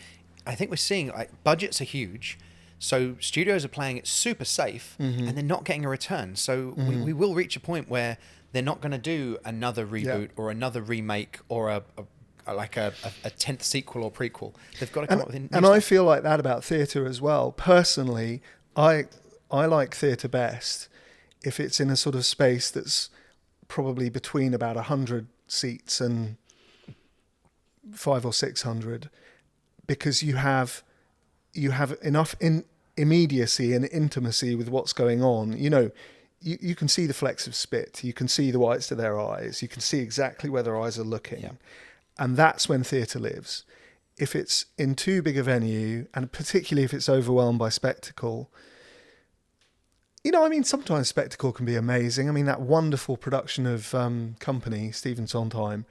I think we're seeing, like, budgets are huge. So studios are playing it super safe, and they're not getting a return. So we will reach a point where they're not going to do another reboot or another remake or a 10th sequel or prequel. They've got to come up with new stuff. I feel like that about theatre as well. Personally, I like theatre best if it's in a sort of space that's probably between about 100 seats and 500 or 600, because you have enough immediacy and intimacy with what's going on. You know, you can see the flecks of spit, you can see the whites of their eyes, you can see exactly where their eyes are looking. And that's when theatre lives. If it's in too big a venue, and particularly if it's overwhelmed by spectacle, you know, I mean, sometimes spectacle can be amazing. I mean, that wonderful production of Company, Stephen Sondheim,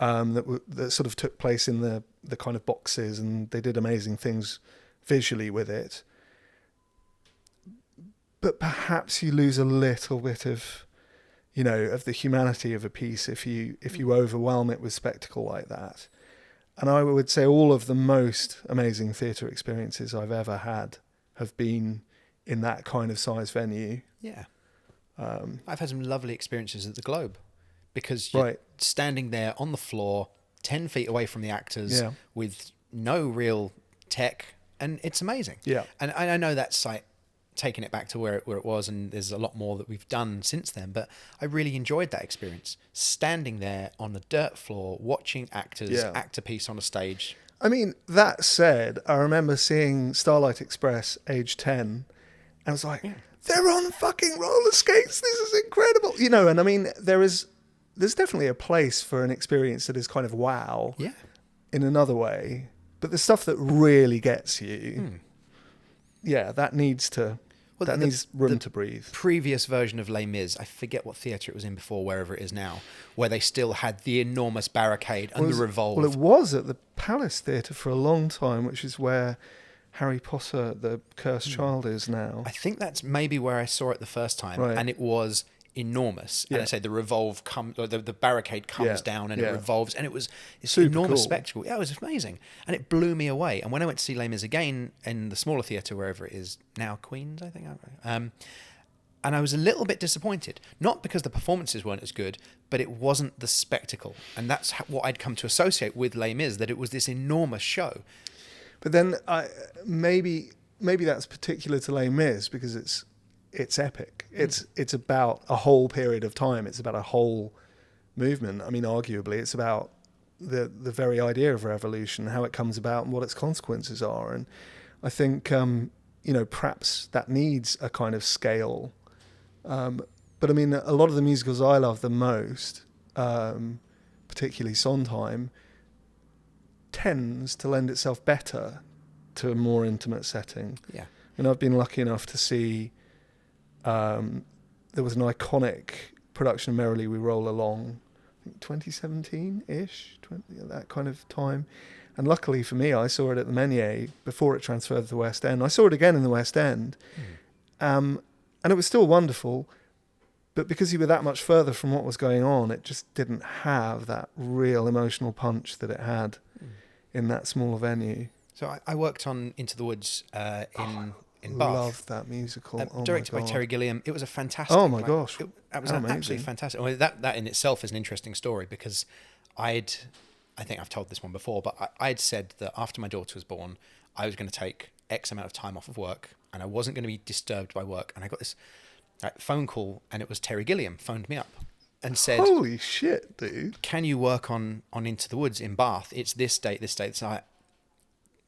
that sort of took place in the kind of boxes, and they did amazing things visually with it. But perhaps you lose a little bit of, you know, of the humanity of a piece if you overwhelm it with spectacle like that. And I would say all of the most amazing theatre experiences I've ever had have been in that kind of size venue. Yeah. I've had some lovely experiences at the Globe, because you're standing there on the floor, 10 feet away from the actors, with no real tech, and it's amazing. Yeah. And I know that's like taking it back to where it was, and there's a lot more that we've done since then, but I really enjoyed that experience, standing there on the dirt floor watching actors act a piece on a stage. I mean, that said, I remember seeing Starlight Express age 10, and I was like, they're on fucking roller skates, this is incredible, you know. And I mean, there's definitely a place for an experience that is kind of wow in another way, but the stuff that really gets you, that needs to needs room to breathe. Previous version of Les Mis, I forget what theatre it was in before, wherever it is now, where they still had the enormous barricade and the revolve. Well, it was at the Palace Theatre for a long time, which is where Harry Potter, the Cursed Child, is now. I think that's maybe where I saw it the first time, and it was enormous. And I say the revolve the barricade comes down and it revolves, and it's an enormous spectacle. Yeah, it was amazing, and it blew me away. And when I went to see Les Mis again in the smaller theatre, wherever it is now, Queen's, I think, and I was a little bit disappointed, not because the performances weren't as good, but it wasn't the spectacle, and that's what I'd come to associate with Les Mis, that it was this enormous show. But then maybe that's particular to Les Mis, because it's epic. It's about a whole period of time. It's about a whole movement. I mean, arguably, it's about the very idea of revolution, how it comes about, and what its consequences are. And I think perhaps that needs a kind of scale. But I mean, a lot of the musicals I love the most, particularly Sondheim, tends to lend itself better to a more intimate setting. Yeah. And I've been lucky enough to see, there was an iconic production of Merrily We Roll Along, I think 2017-ish, that kind of time. And luckily for me, I saw it at the Menier before it transferred to the West End. I saw it again in the West End. And it was still wonderful, but because you were that much further from what was going on, it just didn't have that real emotional punch that it had in that smaller venue. So I worked on Into the Woods in Bath. Loved that musical. Directed by Terry Gilliam. It was a fantastic... Oh my gosh. That was absolutely fantastic. Well, that in itself is an interesting story, because I think I've told this one before, but I'd said that after my daughter was born, I was going to take X amount of time off of work, and I wasn't going to be disturbed by work. And I got this phone call, and it was Terry Gilliam phoned me up and said, "Holy shit, dude! Can you work on Into the Woods in Bath? It's this date, this date." So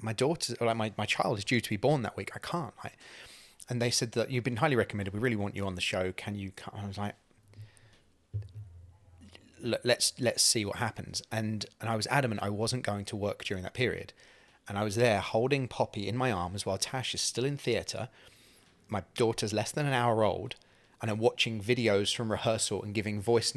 my daughter, or like my child, is due to be born that week. I can't. And they said that you've been highly recommended. We really want you on the show. Can you come? And I was like, let's see what happens. And I was adamant I wasn't going to work during that period. And I was there holding Poppy in my arms while Tash is still in theatre. My daughter's less than an hour old, and I'm watching videos from rehearsal and giving voice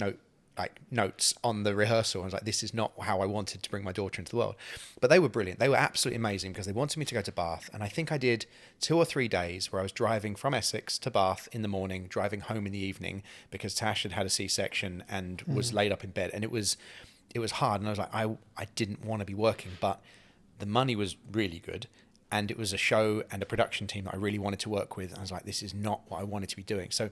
notes on the rehearsal. I was like, this is not how I wanted to bring my daughter into the world. But they were brilliant. They were absolutely amazing, because they wanted me to go to Bath. And I think I did 2 or 3 days where I was driving from Essex to Bath in the morning, driving home in the evening, because Tash had a C-section and was laid up in bed. And it was hard. And I was like, I didn't want to be working, but the money was really good. And it was a show and a production team that I really wanted to work with. And I was like, this is not what I wanted to be doing. So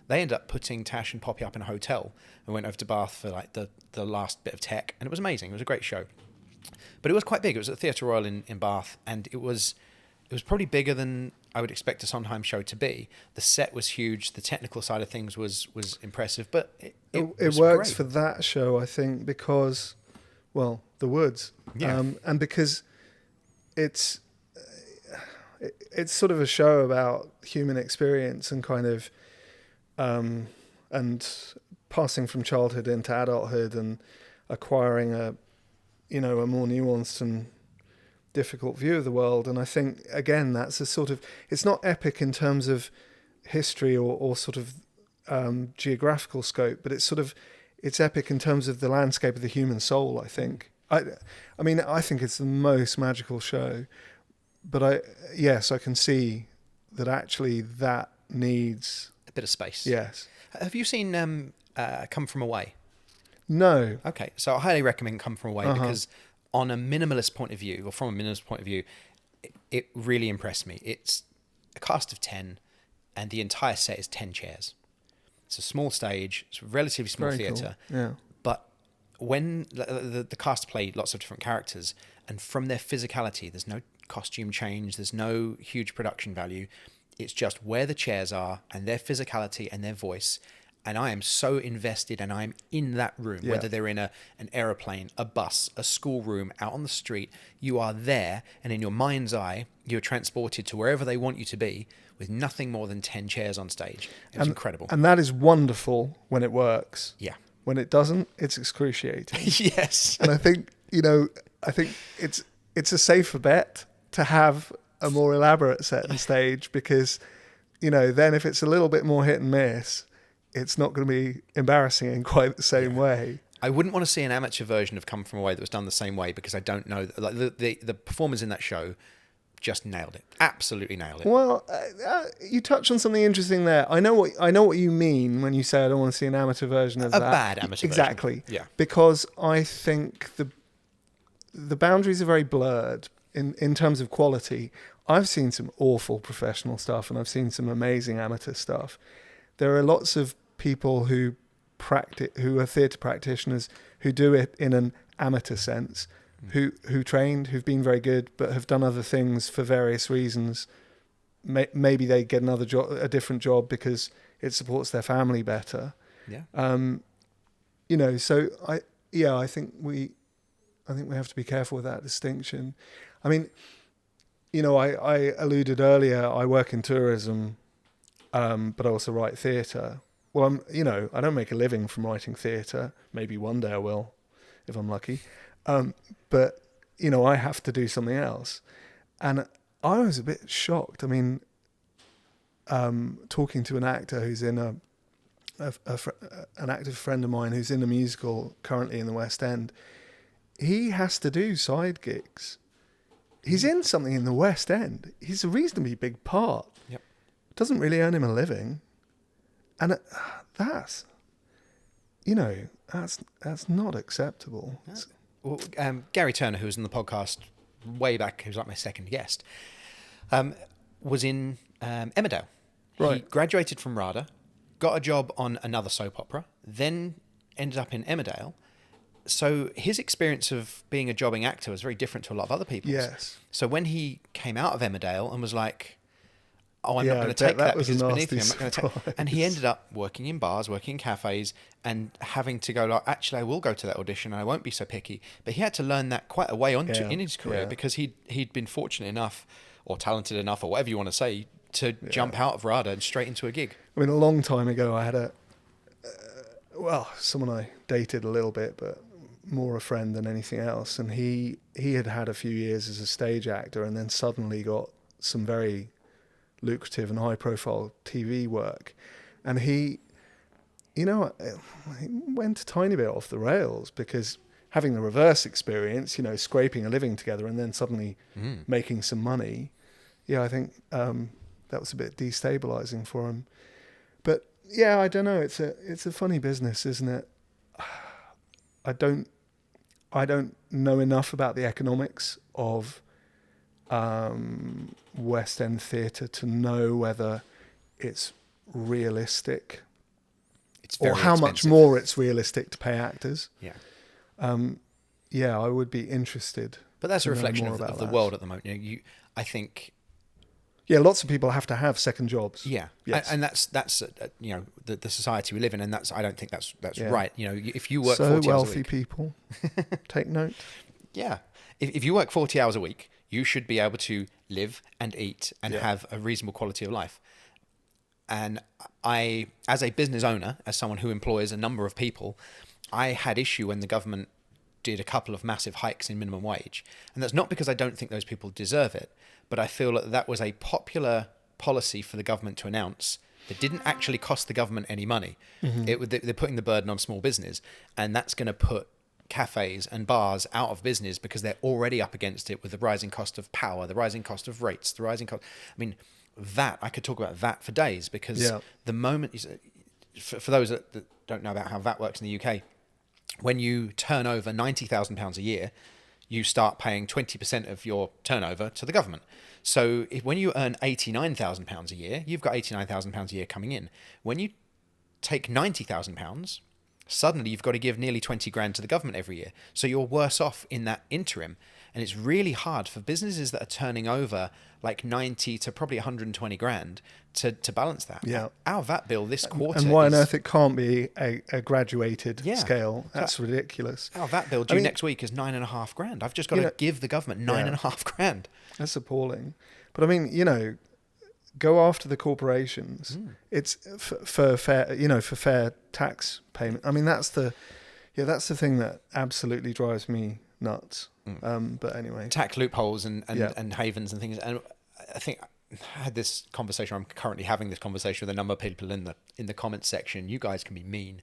they ended up putting Tash and Poppy up in a hotel and went over to Bath for like the last bit of tech. And it was amazing. It was a great show. But it was quite big. It was at Theatre Royal in Bath. And it was probably bigger than I would expect a Sondheim show to be. The set was huge. The technical side of things was impressive. But it works great for that show, I think, because, well, the Woods. Yeah. And because it's sort of a show about human experience and kind of and passing from childhood into adulthood and acquiring a more nuanced and difficult view of the world. And I think, again, that's a sort of, it's not epic in terms of history or sort of geographical scope, but it's epic in terms of the landscape of the human soul, I think. I think it's the most magical show. But I can see that actually that needs a bit of space. Yes. Have you seen Come From Away? No. Okay, so I highly recommend Come From Away, because on a minimalist point of view, or from a minimalist point of view, it really impressed me. It's a cast of 10, and the entire set is 10 chairs. It's a small stage, it's a relatively small theatre. Cool. Yeah. But when the cast played lots of different characters, and from their physicality, there's no costume change, there's no huge production value. It's just where the chairs are and their physicality and their voice. And I am so invested, and I'm in that room, whether they're in an aeroplane, a bus, a schoolroom, out on the street. You are there, and in your mind's eye, you're transported to wherever they want you to be, with nothing more than 10 chairs on stage. It was incredible. And that is wonderful when it works. Yeah. When it doesn't, it's excruciating. Yes. And I think, it's a safer bet to have a more elaborate set and stage, because, then if it's a little bit more hit and miss, it's not going to be embarrassing in quite the same way. I wouldn't want to see an amateur version of Come From Away that was done the same way, because I don't know. Like the performers in that show just nailed it. Absolutely nailed it. Well, you touched on something interesting there. I know what you mean when you say I don't want to see an amateur version of that. A bad amateur exactly. version. Yeah. Because I think the boundaries are very blurred in terms of quality. I've seen some awful professional stuff, and I've seen some amazing amateur stuff. There are lots of people who are theatre practitioners who do it in an amateur sense, who trained, who've been very good, but have done other things for various reasons. Maybe they get a different job because it supports their family better. Yeah. So I think I think we have to be careful with that distinction. I mean, you know, I alluded earlier, I work in tourism, but I also write theatre. Well, I don't make a living from writing theatre. Maybe one day I will, if I'm lucky. But, you know, I have to do something else. And I was a bit shocked. I mean, talking to an actor who's in an active friend of mine who's in a musical currently in the West End, he has to do side gigs. He's in something in the West End. He's a reasonably big part. Yep. Doesn't really earn him a living. And that's not acceptable. Well, Gary Turner, who was in the podcast way back, who's like my second guest, was in Emmerdale. Right. He graduated from RADA, got a job on another soap opera, then ended up in Emmerdale. So his experience of being a jobbing actor was very different to a lot of other people's. Yes. So when he came out of Emmerdale and was like, oh, I'm not going to take that because it's beneath me. I'm not going to take. And he ended up working in bars, working in cafes, and having to go like, actually, I will go to that audition and I won't be so picky. But he had to learn that quite a way on in his career because he'd been fortunate enough or talented enough or whatever you want to say to jump out of RADA and straight into a gig. I mean, a long time ago, I had someone I dated a little bit, but more a friend than anything else. And he had a few years as a stage actor and then suddenly got some very lucrative and high-profile TV work, and he went a tiny bit off the rails because having the reverse experience, you know, scraping a living together and then suddenly making some money, I think that was a bit destabilizing for him. But I don't know. It's a funny business, isn't it? I don't know enough about the economics of West End theatre to know whether it's realistic or how much more it's realistic to pay actors. I would be interested. But that's a reflection of the world at the moment. I think. Yeah, lots of people have to have second jobs. Yeah, yes. And that's the society we live in, and I don't think that's right. You know, if you work 40 hours a week, wealthy people, take note. Yeah, if you work 40 hours a week, you should be able to live and eat and have a reasonable quality of life. And I, as a business owner, as someone who employs a number of people, I had issue when the government did a couple of massive hikes in minimum wage. And that's not because I don't think those people deserve it, but I feel that was a popular policy for the government to announce that didn't actually cost the government any money. Mm-hmm. They're putting the burden on small business, and that's going to put cafes and bars out of business because they're already up against it with the rising cost of power, the rising cost of rates, the rising cost. I mean, I could talk about VAT for days because the moment, for those that don't know about how VAT works in the UK, when you turn over £90,000 a year, you start paying 20% of your turnover to the government. So when you earn £89,000 a year, you've got £89,000 a year coming in. When you take £90,000, suddenly you've got to give nearly 20 grand to the government every year. So you're worse off in that interim. And it's really hard for businesses that are turning over like 90 to probably 120 grand to balance that. Yeah. Our VAT bill this quarter. And why on earth it can't be a graduated scale? That's ridiculous. Our VAT bill due next week is 9.5 grand. I've just got to give the government 9.5 grand. That's appalling. But I mean, go after the corporations. It's for fair tax payment. I mean, that's the thing that absolutely drives me nuts. But anyway, tax loopholes and havens and things. And I think I had this conversation. I'm currently having this conversation with a number of people in the comments section. You guys can be mean.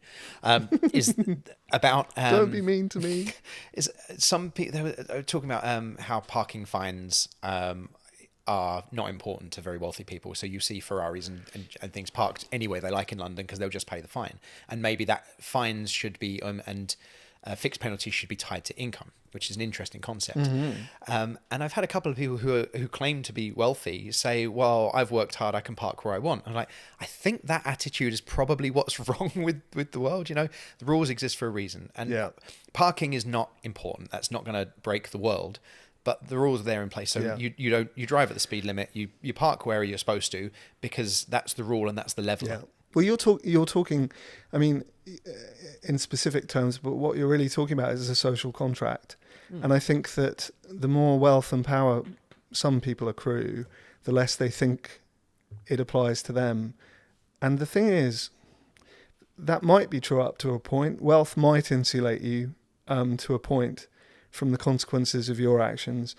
Is about don't be mean to me. Is some people they were talking about how parking fines are not important to very wealthy people. So you see Ferraris and things parked anywhere they like in London because they'll just pay the fine. And maybe that fines should be fixed penalties should be tied to income, which is an interesting concept. Mm-hmm. And I've had a couple of people who claim to be wealthy say, well, I've worked hard, I can park where I want. I'm like, I think that attitude is probably what's wrong with the world. The rules exist for a reason. And parking is not important. That's not going to break the world. But the rules are there in place. So you drive at the speed limit, you park where you're supposed to, because that's the rule and that's the level. Yeah. Well, you're talking, I mean, in specific terms, but what you're really talking about is a social contract. And I think that the more wealth and power some people accrue, the less they think it applies to them. And the thing is, that might be true up to a point. Wealth might insulate you to a point from the consequences of your actions.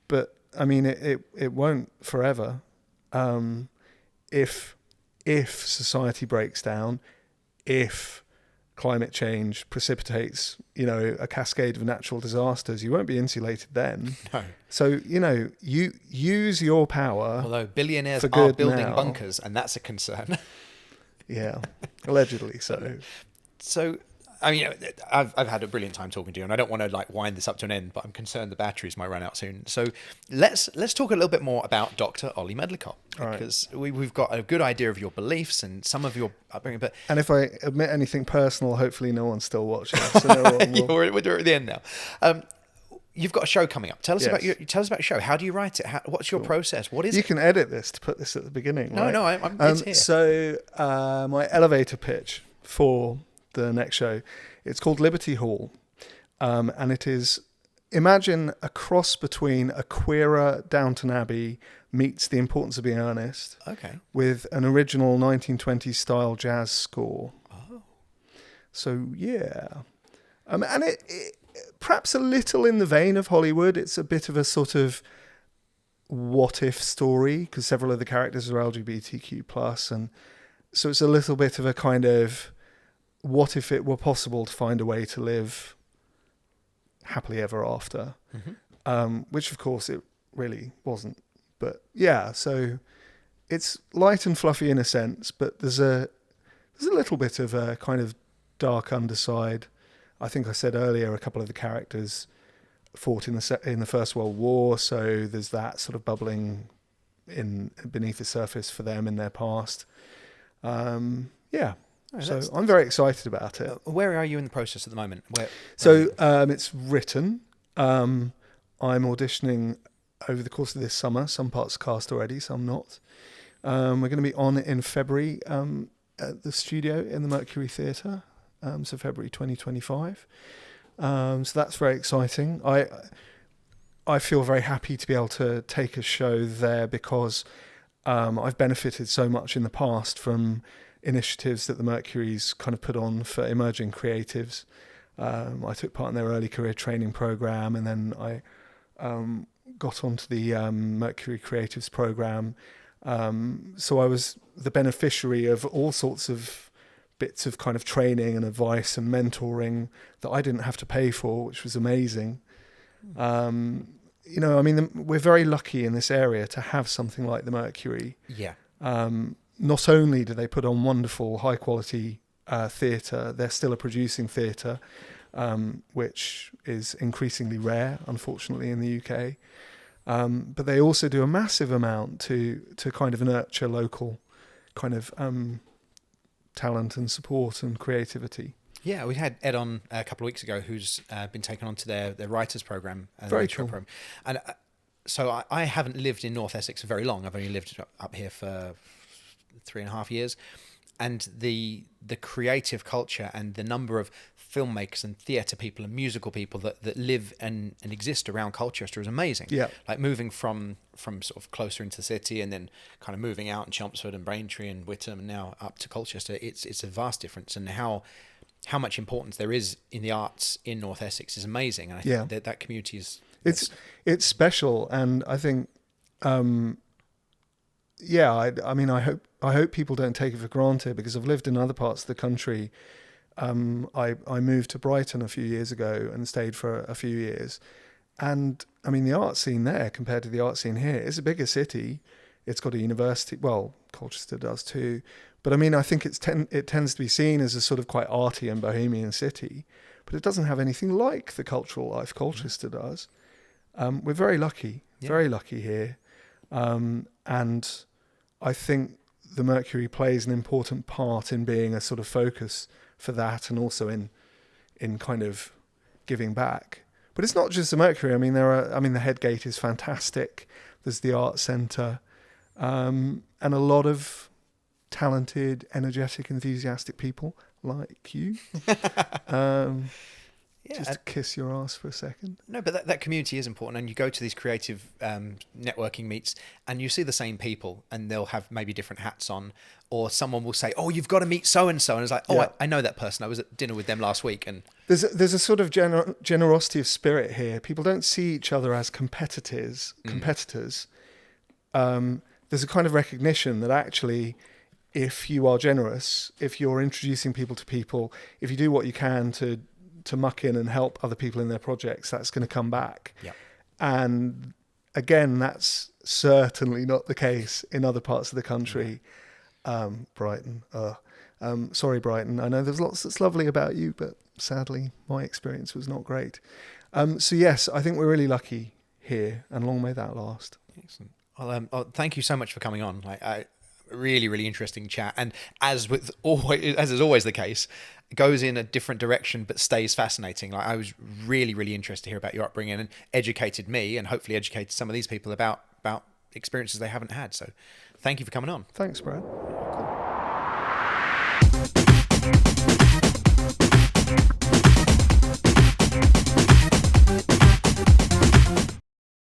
But, I mean, it won't forever. If society breaks down, if climate change precipitates, a cascade of natural disasters, you won't be insulated then. No. So, you use your power. Although billionaires for are good building now. bunkers, and that's a concern. Yeah, allegedly so. So, I mean, I've had a brilliant time talking to you, and I don't want to wind this up to an end, but I'm concerned the batteries might run out soon. So let's talk a little bit more about Dr. Olly Medlicott, because we've got a good idea of your beliefs and some of your upbringing. But and if I admit anything personal, hopefully no one's still watching. So no one will. We're at the end now. You've got a show coming up. Tell us about your show. How do you write it? What's your process? What is you it? can edit this to put this at the beginning. No, right? no, it's here. So my elevator pitch for the next show, it's called Liberty Hall, and it is, imagine a cross between a queerer Downton Abbey meets The Importance of Being Earnest, with an original 1920s style jazz score. Oh, so yeah, and it perhaps a little in the vein of Hollywood. It's a bit of a sort of what if story, because several of the characters are LGBTQ+, and so it's a little bit of a kind of what if it were possible to find a way to live happily ever after, which of course it really wasn't. But yeah, so it's light and fluffy in a sense, but there's a little bit of a kind of dark underside. I think I said earlier, a couple of the characters fought in the First World War, so there's that sort of bubbling in beneath the surface for them in their past. Yeah. So I'm very excited about it. Where are you in the process at the moment? It's written. I'm auditioning over the course of this summer. Some parts cast already, some not. We're going to be on in February at the studio in the Mercury Theatre. So February 2025. So that's very exciting. I feel very happy to be able to take a show there because I've benefited so much in the past from initiatives that the Mercury's kind of put on for emerging creatives. I took part in their early career training program, and then I got onto the Mercury Creatives program. So I was the beneficiary of all sorts of bits of kind of training and advice and mentoring that I didn't have to pay for, which was amazing. We're very lucky in this area to have something like the Mercury. Yeah. Not only do they put on wonderful, high quality theatre, they're still a producing theatre, which is increasingly rare, unfortunately, in the UK. But they also do a massive amount to kind of nurture local kind of talent and support and creativity. Yeah, we had Ed on a couple of weeks ago, who's been taken onto their writers program. Very cool. Program. And so I haven't lived in North Essex for very long. I've only lived up here for 3.5 years. And the creative culture and the number of filmmakers and theatre people and musical people that live and exist around Colchester is amazing. Yeah. Like moving from sort of closer into the city and then kind of moving out in Chelmsford and Braintree and Witham and now up to Colchester, it's a vast difference. And how much importance there is in the arts in North Essex is amazing. And I think that community is... It's special, and I think... I hope people don't take it for granted, because I've lived in other parts of the country. I moved to Brighton a few years ago and stayed for a few years. And I mean, the art scene there compared to the art scene here is a bigger city. It's got a university. Well, Colchester does too. But I mean, I think it tends to be seen as a sort of quite arty and bohemian city, but it doesn't have anything like the cultural life Colchester does. We're very lucky here. And I think the Mercury plays an important part in being a sort of focus for that, and also in kind of giving back. But it's not just the Mercury. I mean, the Headgate is fantastic. There's the Art Centre, and a lot of talented, energetic, enthusiastic people like you. Yeah, just to kiss your ass for a second. No, but that community is important, and you go to these creative networking meets and you see the same people, and they'll have maybe different hats on, or someone will say, oh, you've got to meet so-and-so, and it's like, oh, Yeah. I know that person, I was at dinner with them last week. And there's a sort of generosity of spirit here. People don't see each other as competitors. There's a kind of recognition that actually, if you are generous, if you're introducing people to people, if you do what you can to muck in and help other people in their projects, that's going to come back. Yep. And again, that's certainly not the case in other parts of the country. Brighton. Sorry, Brighton. I know there's lots that's lovely about you, but sadly, my experience was not great. So yes, I think we're really lucky here, and long may that last. Excellent. Well, thank you so much for coming on. Really, really interesting chat. And as is always the case, it goes in a different direction, but stays fascinating. I was really, really interested to hear about your upbringing, and educated me, and hopefully educated some of these people about experiences they haven't had. So thank you for coming on. Thanks, Brad. Cool.